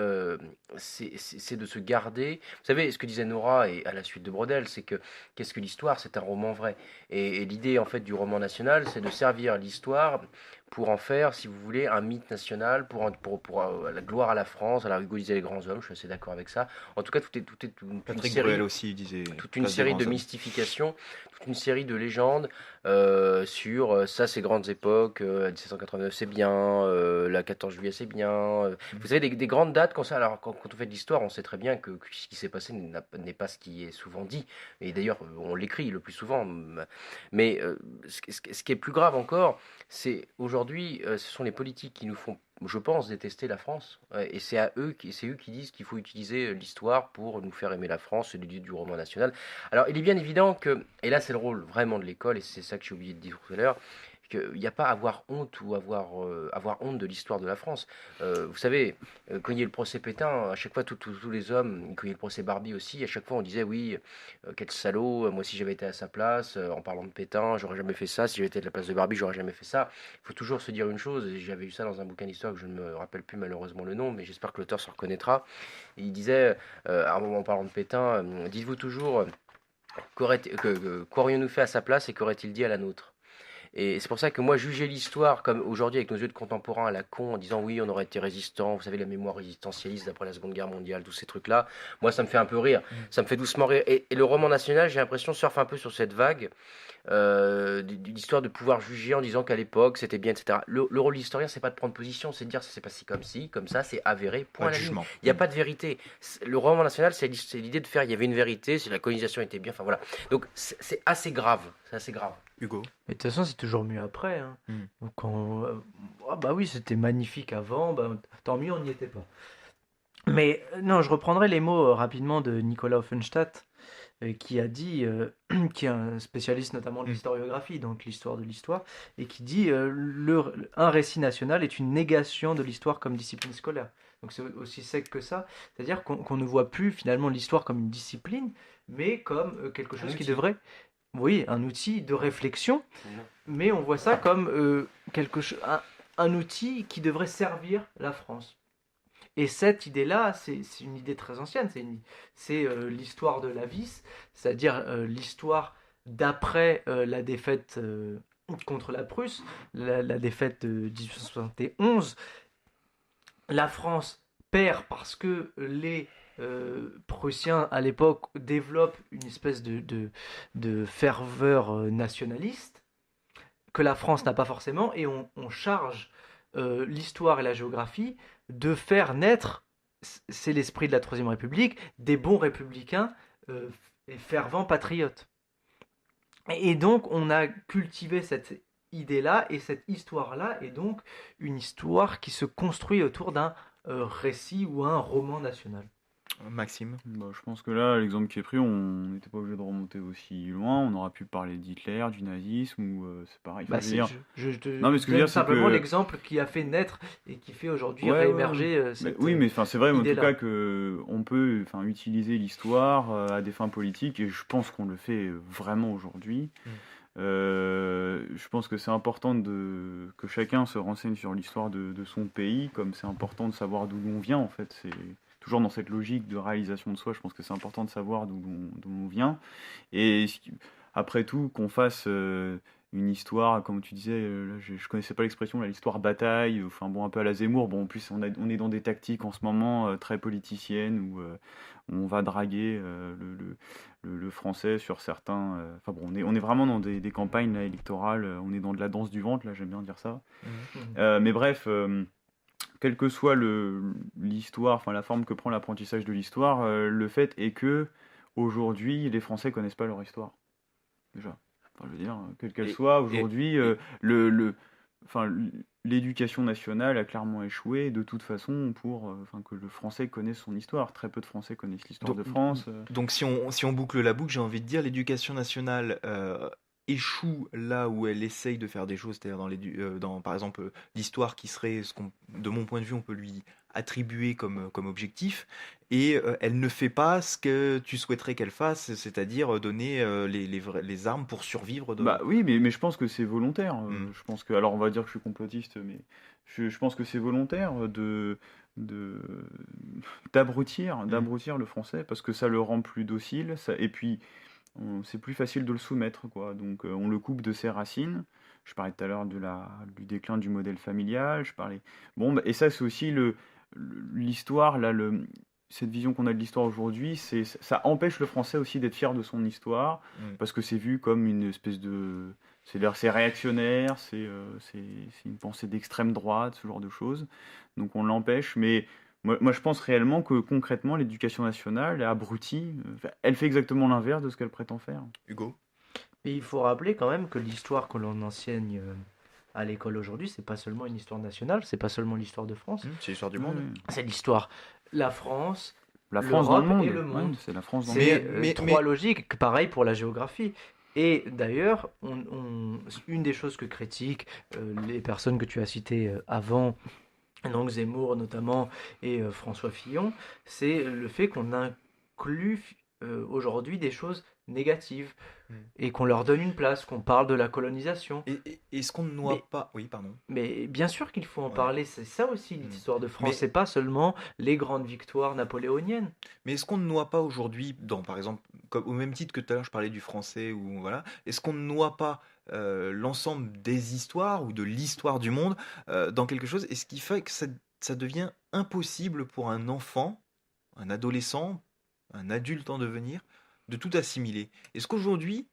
c'est de se garder. Vous savez, ce que disait Nora et à la suite de Brodel, c'est que qu'est-ce que l'histoire? C'est un roman vrai. Et l'idée en fait du roman national, c'est de servir l'histoire pour en faire, si vous voulez, un mythe national, pour la gloire à la France. Alors Hugo disait les grands hommes, je suis assez d'accord avec ça. En tout cas, tout est une Patrick série, Bruel aussi disait toute une place des série grands de hommes. mystifications, toute une série de légendes sur ça, ces grandes époques, 1789 c'est bien, la 14 juillet c'est bien. Vous savez, des grandes dates comme ça. Alors quand on fait de l'histoire, on sait très bien que ce qui s'est passé n'est pas ce qui est souvent dit. Et d'ailleurs, on l'écrit le plus souvent. Mais ce qui est plus grave encore, c'est aujourd'hui, ce sont les politiques qui nous font, je pense, détester la France. Et c'est eux qui disent qu'il faut utiliser l'histoire pour nous faire aimer la France, c'est l'idée du roman national. Alors, il est bien évident que, et là c'est le rôle vraiment de l'école, et c'est ça que j'ai oublié de dire tout à l'heure, qu'il n'y a pas à avoir honte ou avoir honte de l'histoire de la France. Vous savez, quand il y a eu le procès Pétain, à chaque fois, tous les hommes, quand il y a eu le procès Barbie aussi, à chaque fois on disait oui, quel salaud, moi si j'avais été à sa place, en parlant de Pétain, j'aurais jamais fait ça, si j'avais été à la place de Barbie, j'aurais jamais fait ça. Il faut toujours se dire une chose, et j'avais eu ça dans un bouquin d'histoire que je ne me rappelle plus malheureusement le nom, mais j'espère que l'auteur se reconnaîtra. Et il disait, à un moment en parlant de Pétain, dites-vous toujours, qu'aurions-nous fait à sa place et qu'aurait-il dit à la nôtre? Et c'est pour ça que moi, juger l'histoire comme aujourd'hui avec nos yeux de contemporains à la con, en disant oui, on aurait été résistant, vous savez, la mémoire résistentialiste d'après la Seconde Guerre mondiale, tous ces trucs-là, moi, ça me fait un peu rire. Ça me fait doucement rire. Et le roman national, j'ai l'impression, surfe un peu sur cette vague d'histoire de pouvoir juger en disant qu'à l'époque, c'était bien, etc. Le rôle de l'historien, c'est pas de prendre position, c'est de dire ça s'est passé comme ci, comme ça, c'est avéré, point Pas à de la ligne. jugement. Il n'y a pas de vérité. Le roman national, c'est l'idée de faire, il y avait une vérité, si la colonisation était bien, enfin voilà. Donc, c'est assez grave. C'est assez grave. Hugo. Mais de toute façon, c'est toujours mieux après. Hein. Mm. Donc, ah bah oui, c'était magnifique avant, bah, tant mieux, on n'y était pas. Mais non, je reprendrai les mots rapidement de Nicolas Offenstadt, qui a dit, qui est un spécialiste notamment de l'historiographie, donc l'histoire de l'histoire, et qui dit un récit national est une négation de l'histoire comme discipline scolaire. Donc c'est aussi sec que ça, c'est-à-dire qu'on ne voit plus finalement l'histoire comme une discipline, mais comme quelque chose qui outil. devrait, oui, un outil de réflexion, mais on voit ça comme un outil qui devrait servir la France. Et cette idée-là, c'est une idée très ancienne, c'est l'histoire de la vis, c'est-à-dire l'histoire d'après la défaite contre la Prusse, la défaite de 1871. La France perd parce que les Prussiens, à l'époque, développent une espèce de ferveur nationaliste que la France n'a pas forcément, et on charge l'histoire et la géographie de faire naître, c'est l'esprit de la Troisième République, des bons républicains et fervents patriotes. Et donc on a cultivé cette idée-là, et cette histoire-là est donc une histoire qui se construit autour d'un récit ou un roman national. Maxime. Bah, je pense que là, l'exemple qui est pris, on n'était pas obligé de remonter aussi loin. On aurait pu parler d'Hitler, du nazisme, ou c'est pareil. Enfin, Bah, je veux dire, je te Non, mais ce que je veux donne dire, c'est simplement que l'exemple qui a fait naître et qui fait aujourd'hui ouais, réémerger Mais cette oui, mais enfin, c'est vrai, en tout idée-là. cas, que on peut, enfin, utiliser l'histoire à des fins politiques, et je pense qu'on le fait vraiment aujourd'hui. Je pense que c'est important que chacun se renseigne sur l'histoire de son pays, comme c'est important de savoir d'où l'on vient, en fait. C'est toujours dans cette logique de réalisation de soi, je pense que c'est important de savoir d'où l'on vient. Et après tout, qu'on fasse une histoire, comme tu disais, là, je connaissais pas l'expression, là, l'histoire bataille, enfin bon, un peu à la Zemmour. Bon, en plus, on est dans des tactiques en ce moment très politiciennes où on va draguer le français sur certains. Enfin bon, on est vraiment dans des campagnes là, électorales, on est dans de la danse du ventre, là, j'aime bien dire ça. Mais bref. Quelle que soit l'histoire, enfin la forme que prend l'apprentissage de l'histoire, le fait est que aujourd'hui les Français connaissent pas leur histoire. Déjà, enfin, je veux dire, quelle qu'elle soit, aujourd'hui, enfin, l'éducation nationale a clairement échoué de toute façon pour que le Français connaisse son histoire. Très peu de Français connaissent l'histoire de France. Donc si on boucle la boucle, j'ai envie de dire l'éducation nationale échoue là où elle essaye de faire des choses, c'est-à-dire dans par exemple l'histoire qui serait de mon point de vue on peut lui attribuer comme objectif, et elle ne fait pas ce que tu souhaiterais qu'elle fasse, c'est-à-dire donner les armes pour survivre. Bah oui, mais je pense que c'est volontaire. Je pense que, alors on va dire que je suis complotiste, mais je pense que c'est volontaire d'abrutir le français, parce que ça le rend plus docile, et puis c'est plus facile de le soumettre, quoi. Donc on le coupe de ses racines. Je parlais tout à l'heure du déclin du modèle familial. Bon, et ça c'est aussi l'histoire là, cette vision qu'on a de l'histoire aujourd'hui, ça empêche le français aussi d'être fier de son histoire, parce que c'est vu comme une espèce de, c'est réactionnaire, c'est une pensée d'extrême droite, ce genre de choses. Donc on l'empêche, mais moi, je pense réellement que concrètement, l'éducation nationale est abrutie. Elle fait exactement l'inverse de ce qu'elle prétend faire. Hugo. Et il faut rappeler quand même que l'histoire que l'on enseigne à l'école aujourd'hui, c'est pas seulement une histoire nationale, c'est pas seulement l'histoire de France, C'est l'histoire du monde. c'est l'histoire la France, La France dans le l'Europe monde. et le monde. Ouais, c'est la France dans le C'est monde. Mais- trois mais- logiques, pareil pour la géographie. Et d'ailleurs, une des choses que critiquent les personnes que tu as citées avant, donc Zemmour notamment et François Fillon, c'est le fait qu'on inclut aujourd'hui des choses négatives Mm. et qu'on leur donne une place, qu'on parle de la colonisation. Est-ce qu'on ne noie Mais- pas... Oui, pardon. Mais bien sûr qu'il faut en Ouais. parler, c'est ça aussi l'histoire de France, Mais- c'est pas seulement les grandes victoires napoléoniennes. Mais est-ce qu'on ne noie pas aujourd'hui, par exemple, au même titre que tout à l'heure je parlais du français, ou voilà, est-ce qu'on ne noie pas l'ensemble des histoires ou de l'histoire du monde dans quelque chose, et ce qui fait que ça devient impossible pour un enfant, un adolescent, un adulte en devenir, de tout assimiler. Est-ce qu'aujourd'hui,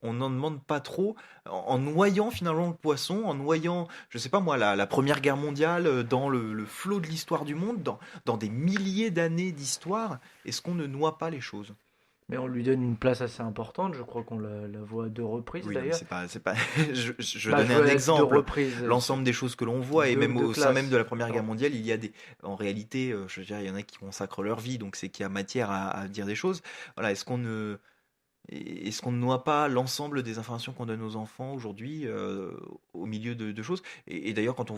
on n'en demande pas trop, en noyant finalement le poisson, en noyant, je sais pas moi, la Première Guerre mondiale dans le flot de l'histoire du monde, dans des milliers d'années d'histoire, est-ce qu'on ne noie pas les choses? Mais on lui donne une place assez importante, je crois qu'on la voit à 2 reprises Oui, non, mais d'ailleurs. c'est pas. Je Bah, donnais veux un dire, exemple. 2 reprises. L'ensemble des choses que l'on voit, et de- même de au sein classe. même de la Première Guerre Non. mondiale, il y a des. En réalité, je veux dire, il y en a qui consacrent leur vie, donc c'est qu'il y a matière à dire des choses. Voilà, est-ce qu'on ne noie pas l'ensemble des informations qu'on donne aux enfants aujourd'hui au milieu de choses? Et d'ailleurs, quand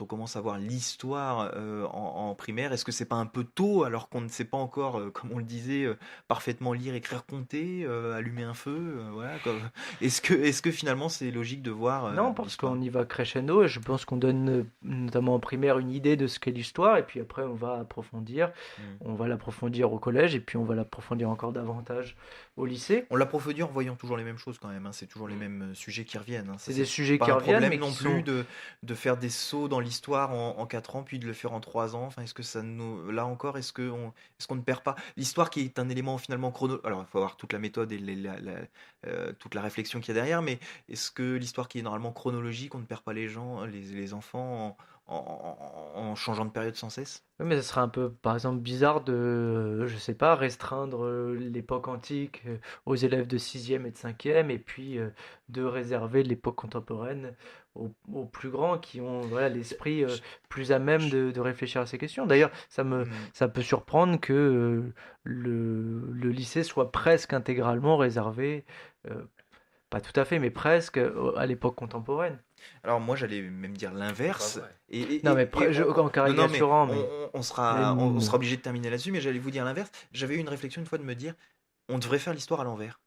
on commence à voir l'histoire en primaire, est-ce que c'est pas un peu tôt, alors qu'on ne sait pas encore, comme on le disait, parfaitement lire, écrire, compter, allumer un feu, voilà, est-ce que finalement c'est logique de voir Non, parce l'histoire? qu'on y va crescendo et je pense qu'on donne notamment en primaire une idée de ce qu'est l'histoire et puis après on va approfondir. On va l'approfondir au collège et puis on va l'approfondir encore davantage au lycée. On l'approfondit en voyant toujours les mêmes choses quand même, hein. C'est toujours les mêmes sujets qui reviennent, hein. C'est des sujets Pas qui un reviennent problème mais non qui plus sont... de faire des sauts dans l'histoire en 4 ans, puis de le faire en 3 ans. Enfin, est-ce que ça nous... Là encore, est-ce qu'on ne perd pas l'histoire, qui est un élément finalement chrono... Alors, il faut avoir toute la méthode et toute la réflexion qu'il y a derrière, mais est-ce que l'histoire qui est normalement chronologique, on ne perd pas les gens, les enfants en changeant de période sans cesse? Oui, mais ce serait un peu, par exemple, bizarre de, je sais pas, restreindre l'époque antique aux élèves de 6e et de 5e et puis de réserver l'époque contemporaine aux plus grands qui ont voilà, l'esprit plus à même de réfléchir à ces questions. D'ailleurs, ça peut surprendre que le lycée soit presque intégralement réservé, pas tout à fait, mais presque à l'époque contemporaine. Alors moi j'allais même dire l'inverse. Pas vrai. Non, mais en Non, caricaturant, mais mais... on sera obligé de terminer là-dessus, mais j'allais vous dire l'inverse. J'avais eu une réflexion une fois de me dire, on devrait faire l'histoire à l'envers.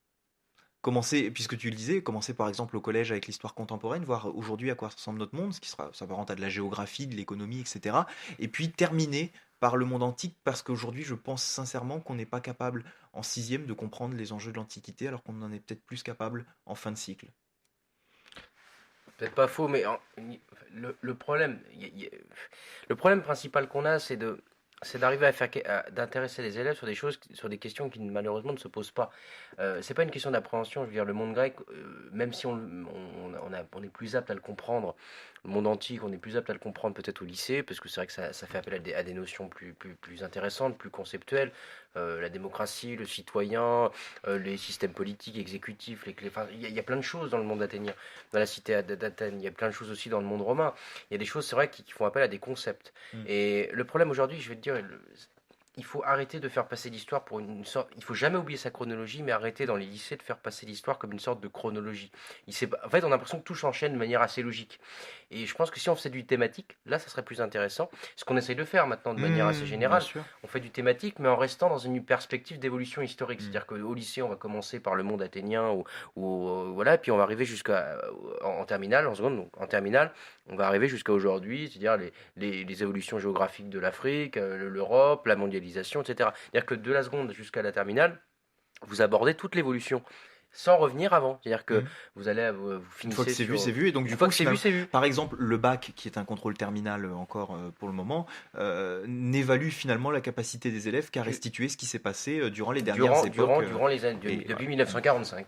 Commencer, puisque tu le disais, commencer par exemple au collège avec l'histoire contemporaine, voir aujourd'hui à quoi ressemble notre monde, ce qui sera s'apparente à de la géographie, de l'économie, etc. Et puis terminer par le monde antique, parce qu'aujourd'hui je pense sincèrement qu'on n'est pas capable en 6e de comprendre les enjeux de l'Antiquité, alors qu'on en est peut-être plus capable en fin de cycle. Peut-être pas faux, mais le problème, le problème principal qu'on a, c'est d'arriver d'intéresser les élèves sur des choses, sur des questions qui malheureusement ne se posent pas. C'est pas une question d'appréhension. Je veux dire, le monde grec, même si on est plus apte à le comprendre, le monde antique, on est plus apte à le comprendre peut-être au lycée, parce que c'est vrai que ça fait appel à des notions plus intéressantes, plus conceptuelles. La démocratie, le citoyen, les systèmes politiques, exécutifs, enfin, il y a plein de choses dans le monde athénien, dans la cité d'Athènes. Il y a plein de choses aussi dans le monde romain. Il y a des choses, c'est vrai, qui font appel à des concepts. Et le problème aujourd'hui, je vais te dire, il faut arrêter de faire passer l'histoire pour une sorte. Il faut jamais oublier sa chronologie, mais arrêter dans les lycées de faire passer l'histoire comme une sorte de chronologie. En fait, on a l'impression que tout s'enchaîne de manière assez logique. Et je pense que si on faisait du thématique, là, ça serait plus intéressant. Ce qu'on essaye de faire maintenant de manière assez générale, Bien sûr. on fait du thématique, mais en restant dans une perspective d'évolution historique. C'est-à-dire qu'au lycée, on va commencer par le monde athénien, voilà, puis on va arriver en terminale, en seconde, donc en terminale, on va arriver jusqu'à aujourd'hui, c'est-à-dire les évolutions géographiques de l'Afrique, l'Europe, la mondialisation, etc. C'est-à-dire que de la seconde jusqu'à la terminale, vous abordez toute l'évolution, sans revenir avant. C'est-à-dire que vous allez, vous Une finissez fois que c'est vu, c'est vu. Et donc, Une fois que c'est vu, c'est vu. par exemple, le bac, qui est un contrôle terminal encore pour le moment, n'évalue finalement la capacité des élèves qu'à restituer ce qui s'est passé durant les dernières époques. Durant les années, depuis 1945.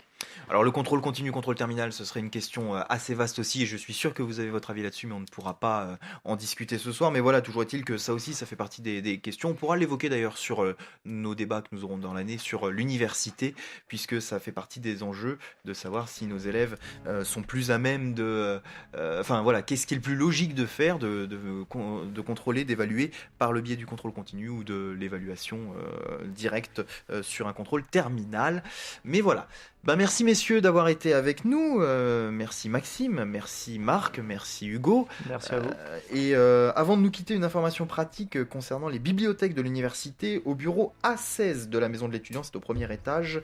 Alors, le contrôle continu, contrôle terminal, ce serait une question assez vaste aussi, et je suis sûr que vous avez votre avis là-dessus, mais on ne pourra pas en discuter ce soir. Mais voilà, toujours est-il que ça aussi, ça fait partie des questions. On pourra l'évoquer d'ailleurs sur nos débats que nous aurons dans l'année sur l'université, puisque ça fait partie des les enjeux, de savoir si nos élèves sont plus à même de... Enfin voilà, qu'est-ce qui est le plus logique de faire, de contrôler, d'évaluer par le biais du contrôle continu ou de l'évaluation directe sur un contrôle terminal. Mais voilà. Merci messieurs d'avoir été avec nous. Merci Maxime, merci Marc, merci Hugo. Merci à vous. Et avant de nous quitter, une information pratique concernant les bibliothèques de l'université. Au bureau A16 de la maison de l'étudiant, c'est au premier étage,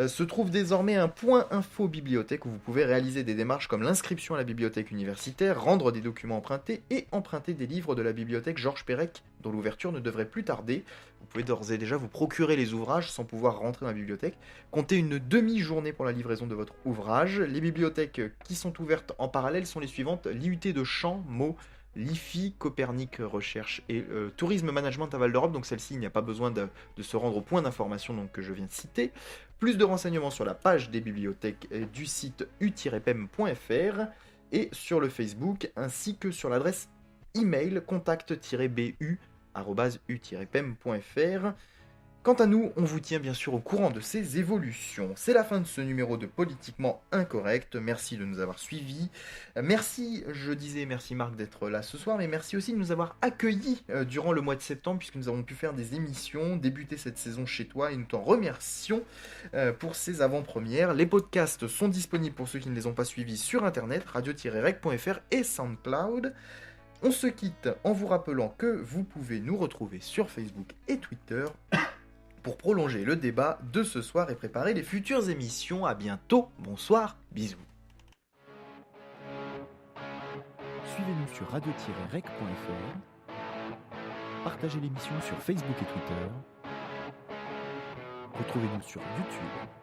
se trouve désormais un point info bibliothèque où vous pouvez réaliser des démarches comme l'inscription à la bibliothèque universitaire, rendre des documents empruntés et emprunter des livres de la bibliothèque Georges Perec, dont l'ouverture ne devrait plus tarder. Vous pouvez d'ores et déjà vous procurer les ouvrages sans pouvoir rentrer dans la bibliothèque. Comptez une demi-journée pour la livraison de votre ouvrage. Les bibliothèques qui sont ouvertes en parallèle sont les suivantes: l'IUT de Champs, Meaux, l'IFI, Copernic Recherche et Tourisme Management à Val d'Europe. Donc celle-ci, il n'y a pas besoin de se rendre au point d'information que je viens de citer. Plus de renseignements sur la page des bibliothèques du site u-pem.fr et sur le Facebook, ainsi que sur l'adresse email contact-bu@u-pem.fr. Quant à nous, on vous tient bien sûr au courant de ces évolutions. C'est la fin de ce numéro de Politiquement Incorrect. Merci de nous avoir suivis. Merci Marc d'être là ce soir, mais merci aussi de nous avoir accueillis durant le mois de septembre, puisque nous avons pu faire des émissions, débuter cette saison chez toi, et nous t'en remercions pour ces avant-premières. Les podcasts sont disponibles pour ceux qui ne les ont pas suivis sur internet, radio-rec.fr et SoundCloud. On se quitte en vous rappelant que vous pouvez nous retrouver sur Facebook et Twitter pour prolonger le débat de ce soir et préparer les futures émissions. À bientôt, bonsoir, bisous. Suivez-nous sur radio-rec.fr, partagez l'émission sur Facebook et Twitter, retrouvez-nous sur YouTube